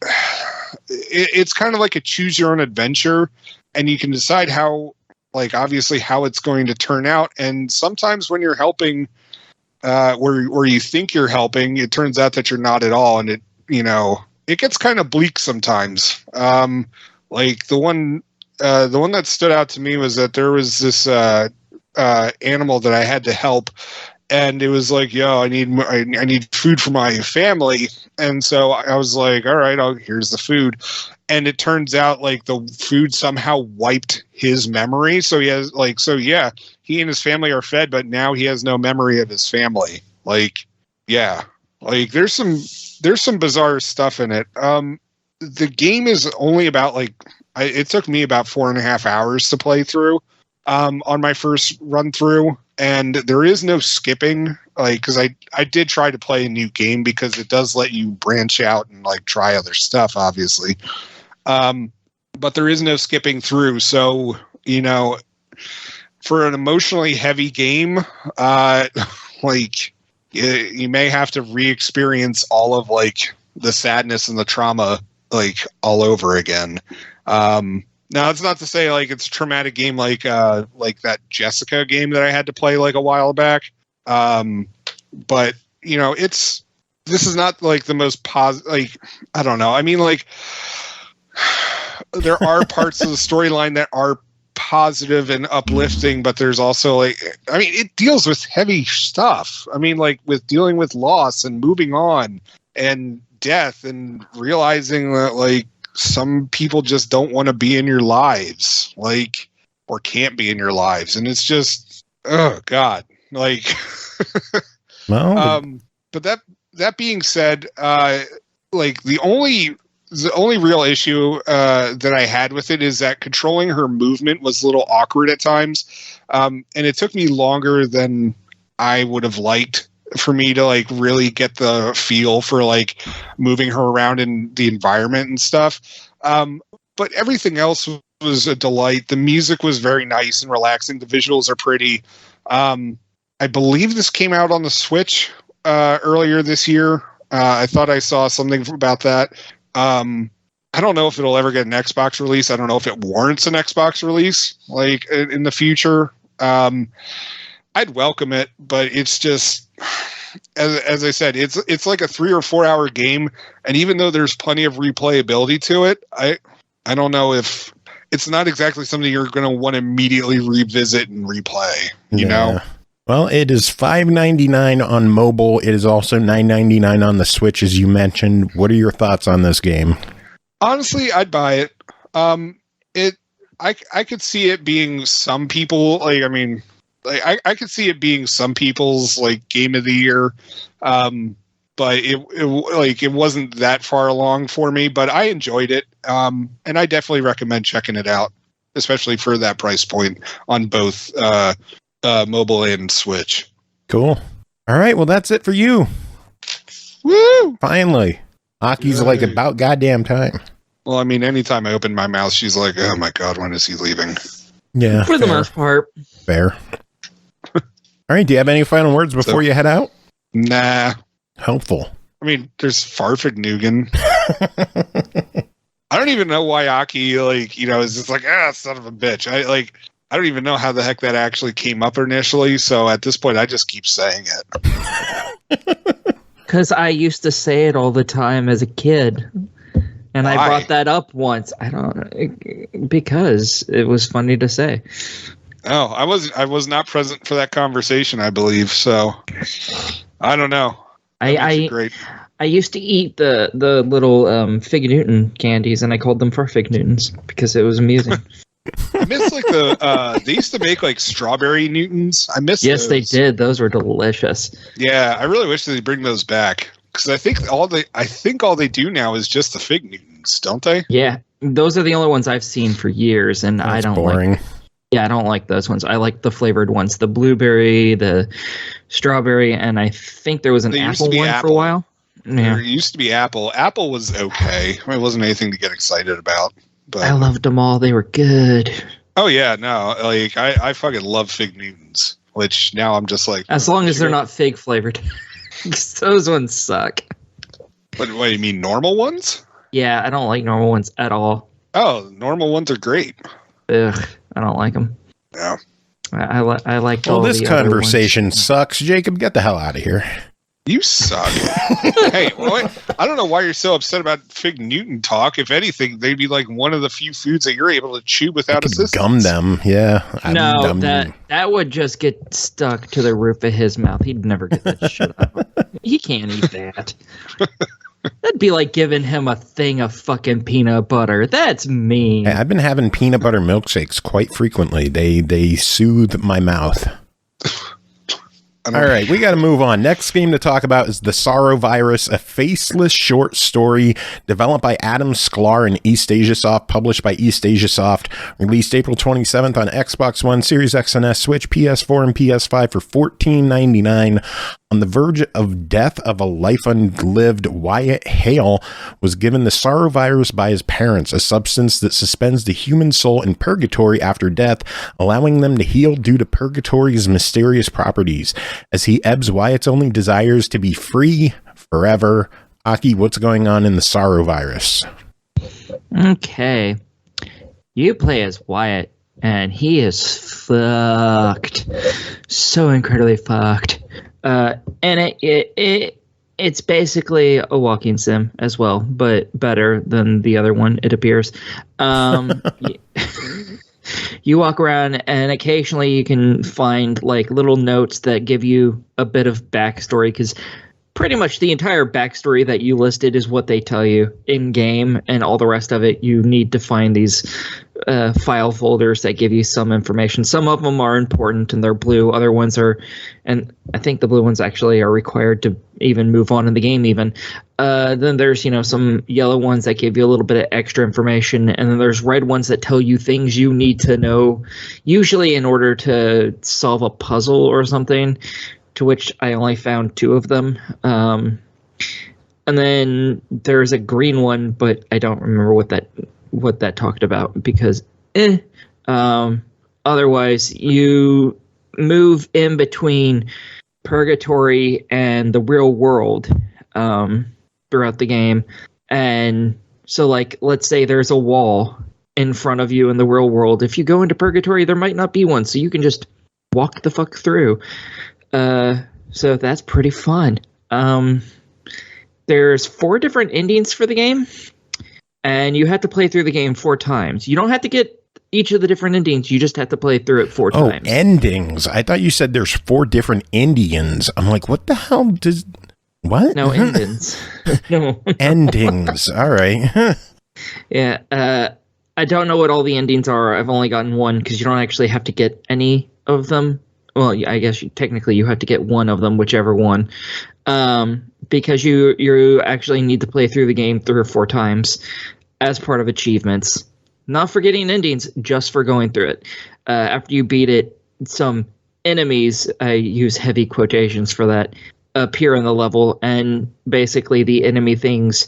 it's kind of like a choose your own adventure, and you can decide how, like, obviously how it's going to turn out. And sometimes when you're helping, where you think you're helping, it turns out that you're not at all. And it gets kind of bleak sometimes. Like the one that stood out to me was that there was this animal that I had to help, and it was like, yo, I need food for my family. And so I was like, all right, here's the food. And it turns out like the food somehow wiped his memory. So he and his family are fed, but now he has no memory of his family. Like, yeah, like there's some bizarre stuff in it. The game is only about it took me about 4.5 hours to play through on my first run through. And there is no skipping, because I did try to play a new game because it does let you branch out and like try other stuff, obviously. But there is no skipping through. So, for an emotionally heavy game, you may have to re-experience all of like the sadness and the trauma like all over again. Now, it's not to say like it's a traumatic game like that Jessica game that I had to play like a while back. But this is not like the most positive. Like, I don't know. I mean, like there are parts of the storyline that are positive and uplifting, but there's also it deals with heavy stuff. I mean, like with dealing with loss and moving on and death and realizing that like some people just don't want to be in your lives, or can't be in your lives. And it's just, oh God, well, but that being said, the only real issue that I had with it is that controlling her movement was a little awkward at times. And it took me longer than I would have liked for me to like really get the feel for like moving her around in the environment and stuff. But everything else was a delight. The music was very nice and relaxing. The visuals are pretty. I believe this came out on the Switch earlier this year. I thought I saw something about that. I don't know if it'll ever get an Xbox release. I don't know if it warrants an Xbox release like in the future. I'd welcome it, but it's just, as I said, it's like a 3 or 4 hour game, and even though there's plenty of replayability to it, I don't know if it's not exactly something you're going to want to immediately revisit and replay. You know? Well, it is $5.99 on mobile. It is also $9.99 on the Switch, as you mentioned. What are your thoughts on this game? Honestly, I'd buy it. I could see it being some people I could see it being some people's like game of the year, but it wasn't that far along for me. But I enjoyed it, and I definitely recommend checking it out, especially for that price point on both mobile and Switch. Cool. All right, well that's it for you. Woo! Finally, Aki's like about goddamn time. Well, I mean, anytime I open my mouth, she's like, "Oh my god, when is he leaving?" Yeah, for the most part. Fair. All right, do you have any final words before you head out? Nah. Helpful. I mean, there's Farfignugan. I don't even know why Aki, is just like, son of a bitch. I don't even know how the heck that actually came up initially, so at this point, I just keep saying it. Because I used to say it all the time as a kid. And Why? I brought that up once. Because it was funny to say. Oh, I was not present for that conversation, I believe. So I don't know. I used to eat the little Fig Newton candies, and I called them Fig Newtons because it was amusing. I miss like they used to make like strawberry Newtons. I miss Yes, those. they did. Those were delicious. Yeah, I really wish they'd bring those back because I think all they do now is just the fig Newtons, don't they? Yeah, those are the only ones I've seen for years, and I don't boring. I don't like those ones. I like the flavored ones, the blueberry, the strawberry, and I think there was an apple one for a while. Yeah. There used to be apple. Apple was okay. It wasn't anything to get excited about. But I loved them all. They were good. oh yeah, no, like I fucking love fig Newtons, which now I'm just like, As long as they're not fig flavored. Those ones suck. What do you mean, normal ones? Yeah, I don't like normal ones at all. Oh, normal ones are great. Ugh, I don't like them. Yeah. I like Well, all this the other conversation ones. sucks. Jacob, get the hell out of here. You suck. Hey, I don't know why you're so upset about Fig Newton talk. If anything, they'd be like one of the few foods that you're able to chew without assistance. Gum them, yeah. No, that would just get stuck to the roof of his mouth. He'd never get that shit out. He can't eat that. That'd be like giving him a thing of fucking peanut butter. That's mean. Hey, I've been having peanut butter milkshakes quite frequently. They soothe my mouth. All right, we got to move on. Next game to talk about is the Sorrowvirus, a faceless short story developed by Adam Sklar and eastasiasoft, published by eastasiasoft, released April 27th on Xbox One, Series X and S, Switch, PS4, and PS5 for $14.99. On the verge of death of a life unlived, Wyatt Hale was given the Sorrowvirus by his parents, a substance that suspends the human soul in purgatory after death, allowing them to heal due to purgatory's mysterious properties. As he ebbs, Wyatt's only desires to be free forever. Aki, what's going on in the Sorrowvirus? Okay. You play as Wyatt, and he is fucked. So incredibly fucked. And it's basically a walking sim as well, but better than the other one, it appears. You walk around, and occasionally you can find like little notes that give you a bit of backstory, because pretty much the entire backstory that you listed is what they tell you in game, and all the rest of it you need to find these file folders that give you some information. Some of them are important and they're blue. Other ones are, and I think the blue ones actually are required to even move on in the game even. Then there's, some yellow ones that give you a little bit of extra information. And then there's red ones that tell you things you need to know, usually in order to solve a puzzle or something, to which I only found 2 of them. And then there's a green one, but I don't remember what that talked about, because otherwise you move in between purgatory and the real world throughout the game. And so, like, let's say there's a wall in front of you in the real world. If you go into purgatory, there might not be one, so you can just walk the fuck through. So that's pretty fun. There's 4 different endings for the game, and you have to play through the game 4 times. You don't have to get each of the different endings. You just have to play through it 4 times. Oh, endings. I thought you said there's 4 different Indians. I'm like, what the hell does... What? No, endings. No. Endings. All right. Yeah. I don't know what all the endings are. I've only gotten 1, because you don't actually have to get any of them. Well, I guess technically you have to get 1 of them, whichever one. Because you actually need to play through the game 3 or 4 times as part of achievements. Not for getting endings, just for going through it. After you beat it, some enemies, I use heavy quotations for that, appear in the level, and basically the enemy things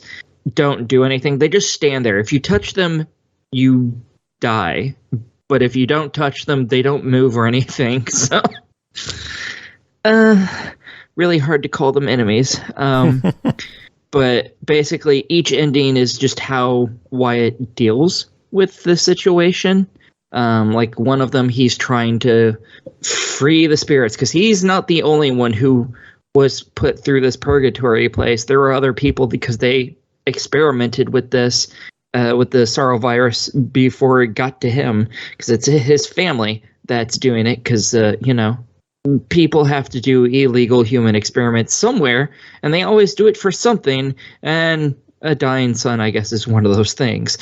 don't do anything. They just stand there. If you touch them, you die. But if you don't touch them, they don't move or anything. So, really hard to call them enemies. But basically, each ending is just how Wyatt deals with the situation. Like one of them, he's trying to free the spirits, because he's not the only one who was put through this purgatory place. There were other people, because they experimented with this, with the Sorrowvirus before it got to him, because it's his family that's doing it, because, people have to do illegal human experiments somewhere, and they always do it for something, and a dying son, I guess, is one of those things.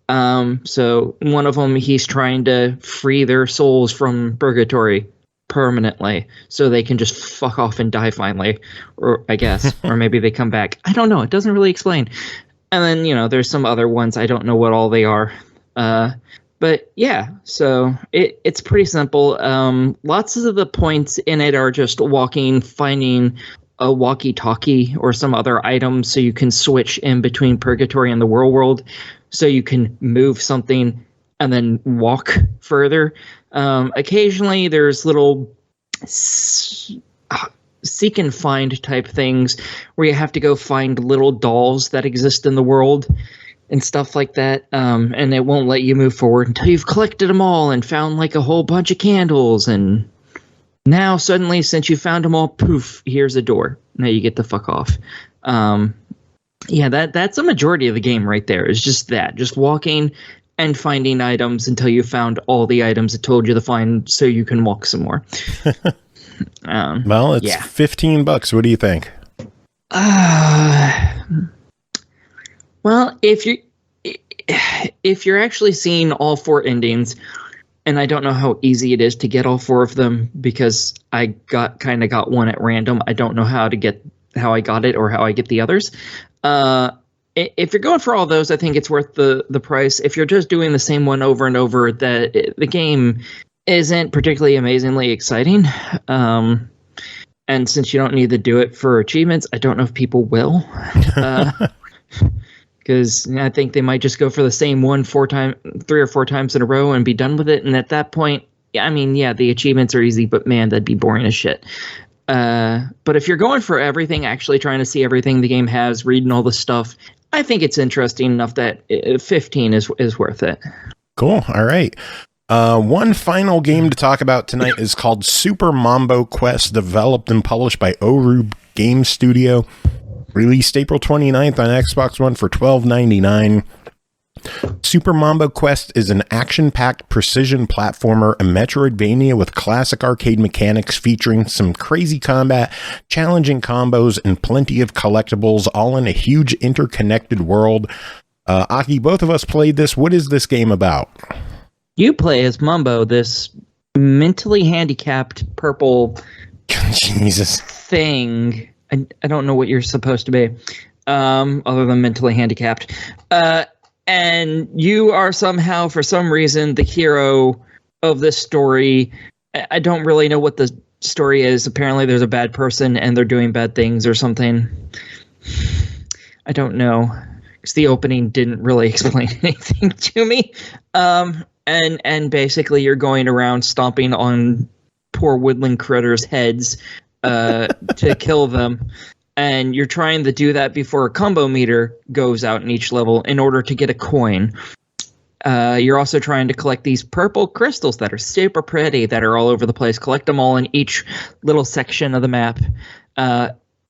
So one of them, he's trying to free their souls from purgatory permanently so they can just fuck off and die finally, or I guess, or maybe they come back. I don't know. It doesn't really explain. And then, there's some other ones. I don't know what all they are. But yeah, so it's pretty simple. Lots of the points in it are just walking, finding a walkie-talkie or some other item so you can switch in between purgatory and the real world, so you can move something and then walk further. Occasionally there's little seek and find type things where you have to go find little dolls that exist in the world and stuff like that, and it won't let you move forward until you've collected them all and found like a whole bunch of candles, and now suddenly, since you found them all, poof, here's a door. Now you get the fuck off. Yeah, that's a majority of the game right there. It's just that, just walking and finding items until you found all the items it told you to find, so you can walk some more. Well, it's $15. What do you think? Well, if you're actually seeing all 4 endings, and I don't know how easy it is to get all 4 of them because I got one at random. I don't know how I got it or how I get the others. If you're going for all those, I think it's worth the price. If you're just doing the same one over and over, the game isn't particularly amazingly exciting. And since you don't need to do it for achievements, I don't know if people will. Because I think they might just go for the same one 3 or 4 times in a row and be done with it. And at that point, the achievements are easy, but man, that'd be boring as shit. But if you're going for everything, actually trying to see everything the game has, reading all the stuff, I think it's interesting enough that 15 is worth it. Cool. All right. One final game to talk about tonight is called Super Mombo Quest, developed and published by Orube Game Studio. Released April 29th on Xbox One for $12.99. Super Mombo Quest is an action-packed precision platformer, a Metroidvania with classic arcade mechanics featuring some crazy combat, challenging combos, and plenty of collectibles, all in a huge interconnected world. Aki, both of us played this. What is this game about? You play as Mombo, this mentally handicapped purple Jesus thing. I don't know what you're supposed to be, other than mentally handicapped. And you are somehow, for some reason, the hero of this story. I don't really know what the story is. Apparently there's a bad person and they're doing bad things or something. I don't know, because the opening didn't really explain anything to me. And basically you're going around stomping on poor woodland critters' heads to kill them, and you're trying to do that before a combo meter goes out in each level in order to get a coin. You're also trying to collect these purple crystals that are super pretty, that are all over the place. Collect them all in each little section of the map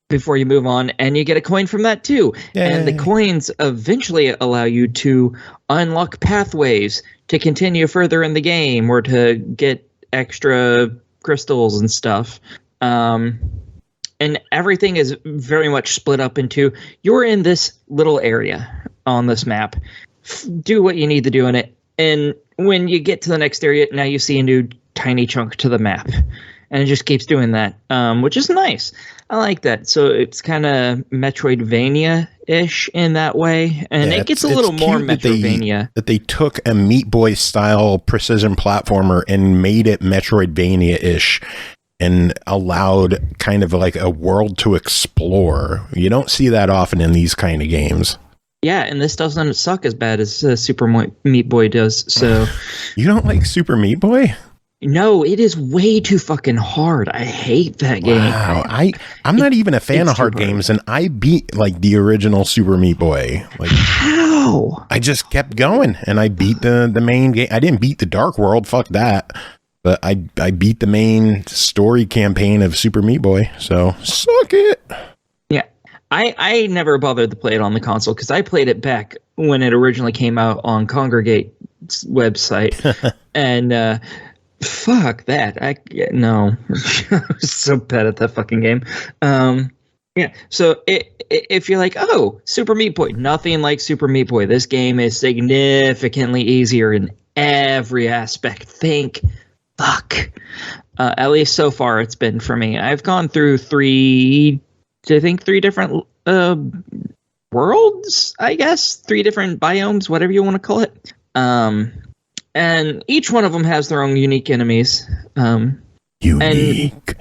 before you move on, and you get a coin from that too. Yay. And the coins eventually allow you to unlock pathways to continue further in the game or to get extra crystals and stuff. And everything is very much split up into, you're in this little area on this map. Do what you need to do in it. And when you get to the next area, now you see a new tiny chunk to the map. And it just keeps doing that, which is nice. I like that. So it's kind of Metroidvania-ish in that way. And it gets a little more Metroidvania. That they took a Meat Boy style precision platformer and made it Metroidvania-ish and allowed kind of like a world to explore. You don't see that often in these kind of games. Yeah, and this doesn't suck as bad as Super Meat Boy does. So you don't like Super Meat Boy? No, it is way too fucking hard. I hate that game. Wow, I'm not even a fan of hard games, and I beat like the original Super Meat Boy. Like, how? I just kept going, and I beat the main game. I didn't beat the Dark World, fuck that. But I beat the main story campaign of Super Meat Boy, so suck it. Yeah, I never bothered to play it on the console because I played it back when it originally came out on Congregate's website, and fuck that. No, I was so bad at that fucking game. Yeah, so if you're like, oh, Super Meat Boy, nothing like Super Meat Boy. This game is significantly easier in every aspect. Thank fuck. At least so far it's been for me. I've gone through three different worlds, I guess. 3 different biomes, whatever you want to call it. And each one of them has their own unique enemies. Unique.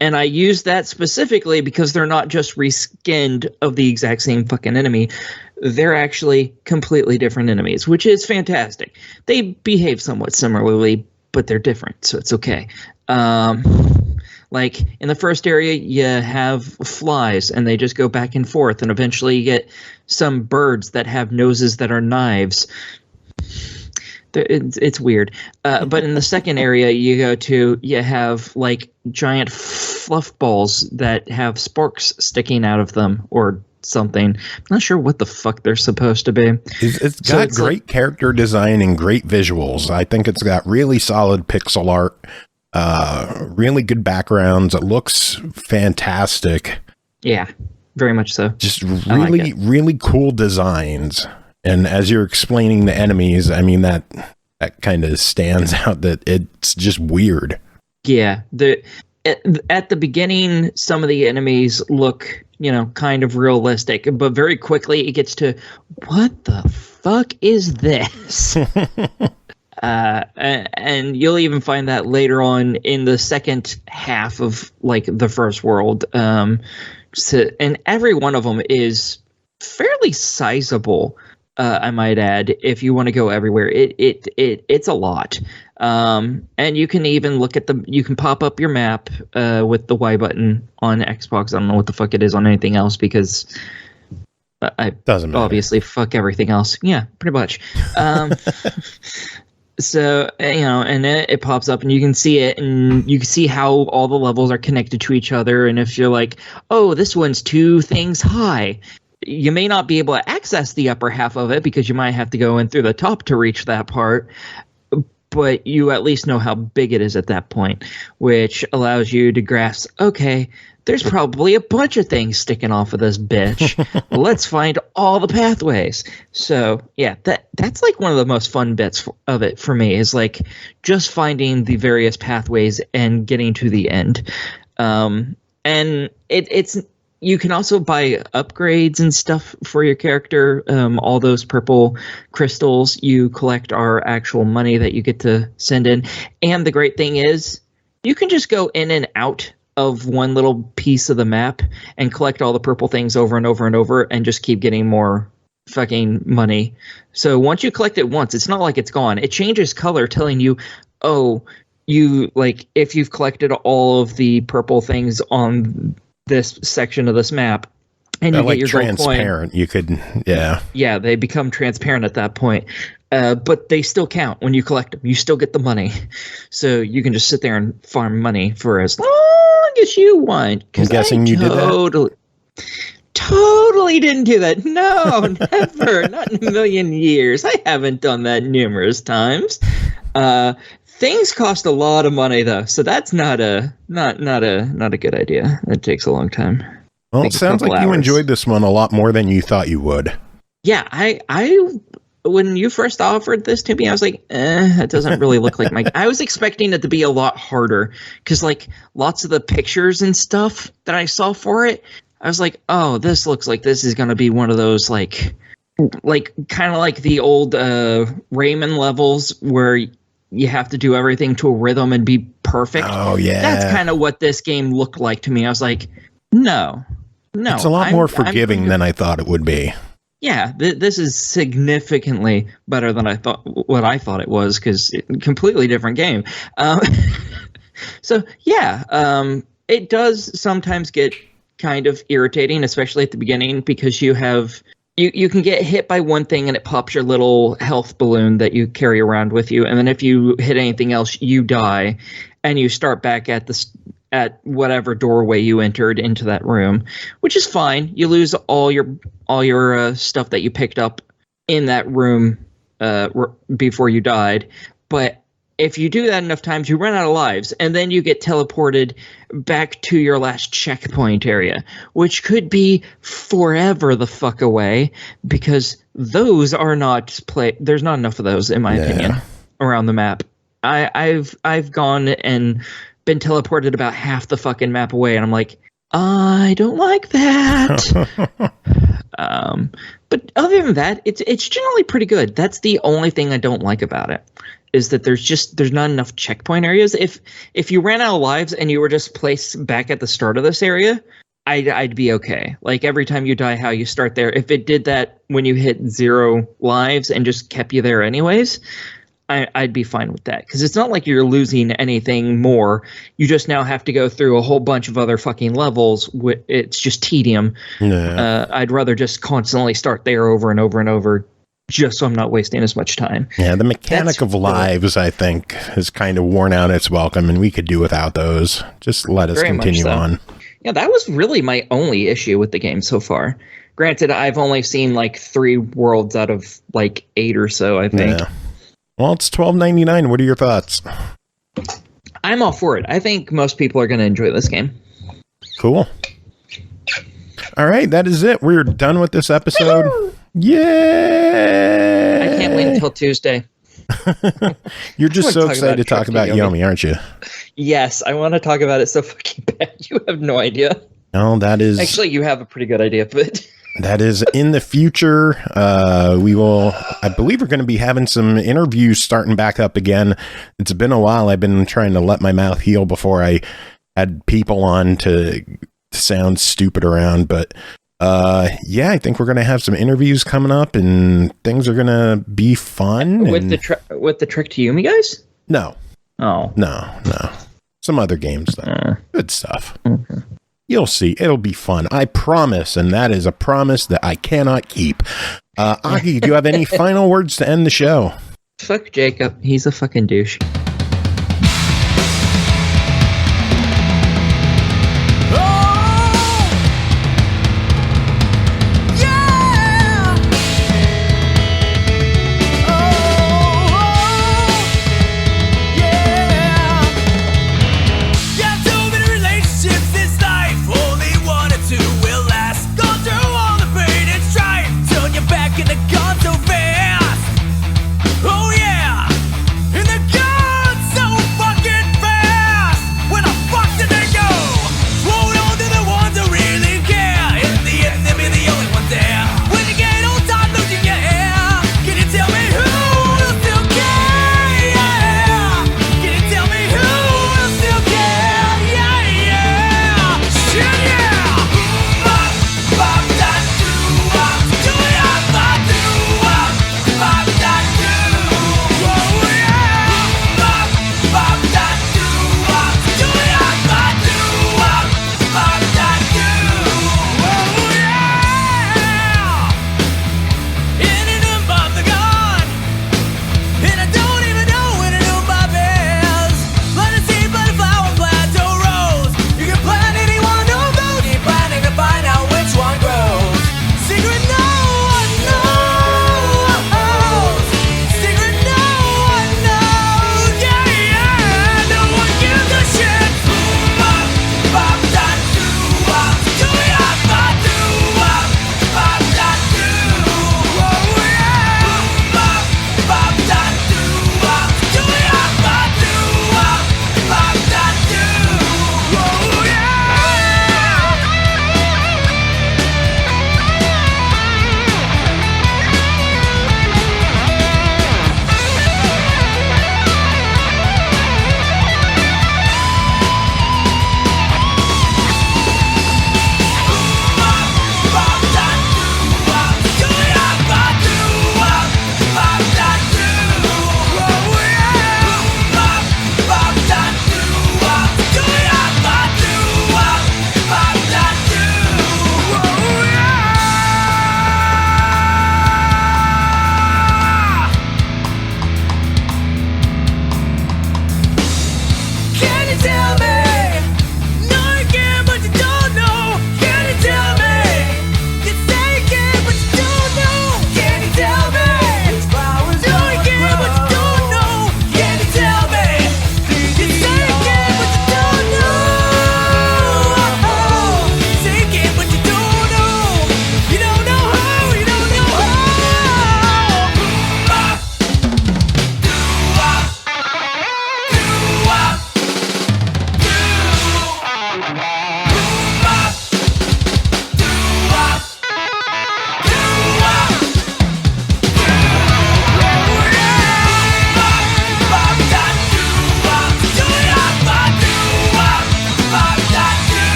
And I use that specifically because they're not just reskinned of the exact same fucking enemy. They're actually completely different enemies, which is fantastic. They behave somewhat similarly, but they're different, so it's okay. Like, in the first area, you have flies, and they just go back and forth, and eventually you get some birds that have noses that are knives. It's weird. But in the second area you go to, you have, like, giant fluff balls that have sparks sticking out of them, or something. I'm not sure what the fuck they're supposed to be. It's got great character design and great visuals. I think it's got really solid pixel art. Really good backgrounds. It looks fantastic. Yeah, very much so. Just really, really cool designs. And as you're explaining the enemies, I mean, that kind of stands out, that it's just weird. Yeah. At the beginning, some of the enemies look, kind of realistic, but very quickly it gets to, what the fuck is this? And you'll even find that later on in the second half of, like, the first world. And every one of them is fairly sizable, I might add, if you want to go everywhere. It's a lot. And you can even look at you can pop up your map with the Y button on Xbox. I don't know what the fuck it is on anything else, because I doesn't matter. Obviously fuck everything else. Yeah, pretty much. So, and it pops up and you can see it, and you can see how all the levels are connected to each other. And if you're like, oh, this one's 2 things high, you may not be able to access the upper half of it because you might have to go in through the top to reach that part. But you at least know how big it is at that point, which allows you to grasp, okay, there's probably a bunch of things sticking off of this bitch. Let's find all the pathways. So, yeah, that's like one of the most fun bits of it for me, is like just finding the various pathways and getting to the end. And it's you can also buy upgrades and stuff for your character. All those purple crystals you collect are actual money that you get to send in. And the great thing is, you can just go in and out of one little piece of the map and collect all the purple things over and over and over, and just keep getting more fucking money. So once you collect it once, it's not like it's gone. It changes color, telling you, oh, if you've collected all of the purple things on this section of this map, and you get your transparent, you could, yeah, they become transparent at that point. But they still count when you collect them. You still get the money, so you can just sit there and farm money for as long as you want. I'm guessing you did that. Totally didn't do that. No, never, not in a million years. I haven't done that numerous times. Things cost a lot of money though, so that's not a good idea. It takes a long time. Well, it sounds like you enjoyed this one a lot more than you thought you would. Yeah, I when you first offered this to me, I was like, that doesn't really look like my. I was expecting it to be a lot harder, because like lots of the pictures and stuff that I saw for it, I was like, oh, this looks like this is going to be one of those like kind of like the old Rayman levels where you have to do everything to a rhythm and be perfect. Oh yeah, that's kind of what this game looked like to me. I was like, no. It's a lot more forgiving than I thought it would be. Yeah, this is significantly better than I thought it was, because completely different game. So yeah, it does sometimes get kind of irritating, especially at the beginning, because you can get hit by one thing and it pops your little health balloon that you carry around with you, and then if you hit anything else, you die, and you start back at whatever doorway you entered into that room, which is fine. You lose all your stuff that you picked up in that room before you died, but if you do that enough times, you run out of lives, and then you get teleported back to your last checkpoint area, which could be forever the fuck away, because those are not there's not enough of those, in my opinion, around the map. I've gone and been teleported about half the fucking map away, and I'm like, I don't like that. But other than that, it's generally pretty good. That's the only thing I don't like about it, is that there's not enough checkpoint areas. If you ran out of lives and you were just placed back at the start of this area, I'd be okay. Like, every time you die, how you start there. If it did that when you hit 0 lives and just kept you there anyways, I'd be fine with that, because it's not like you're losing anything more. You just now have to go through a whole bunch of other fucking levels. It's just tedium. Yeah. I'd rather just constantly start there over and over and over, just so I'm not wasting as much time. Yeah, the mechanic of lives, I think, has kind of worn out its welcome, and we could do without those. Just let us continue on. Yeah, that was really my only issue with the game so far. Granted, I've only seen like 3 worlds out of like 8 or so, I think. Yeah. Well, it's $12.99. What are your thoughts? I'm all for it. I think most people are going to enjoy this game. Cool. All right, that is it. We're done with this episode. Yay! I can't wait until Tuesday. You're just so excited to talk about Yomi, aren't you? Yes, I want to talk about it so fucking bad. You have no idea. No, that is... Actually, you have a pretty good idea, but... That is in the future. We will, I believe we're going to be having some interviews starting back up again. It's been a while. I've been trying to let my mouth heal before I had people on to sound stupid around. But yeah, I think we're going to have some interviews coming up, and things are going to be fun. With the Trick to Yumi guys? No. Oh. No. Some other games, though. Good stuff. Okay. You'll see. It'll be fun. I promise. And that is a promise that I cannot keep. Aki, do you have any final words to end the show? Fuck Jacob. He's a fucking douche.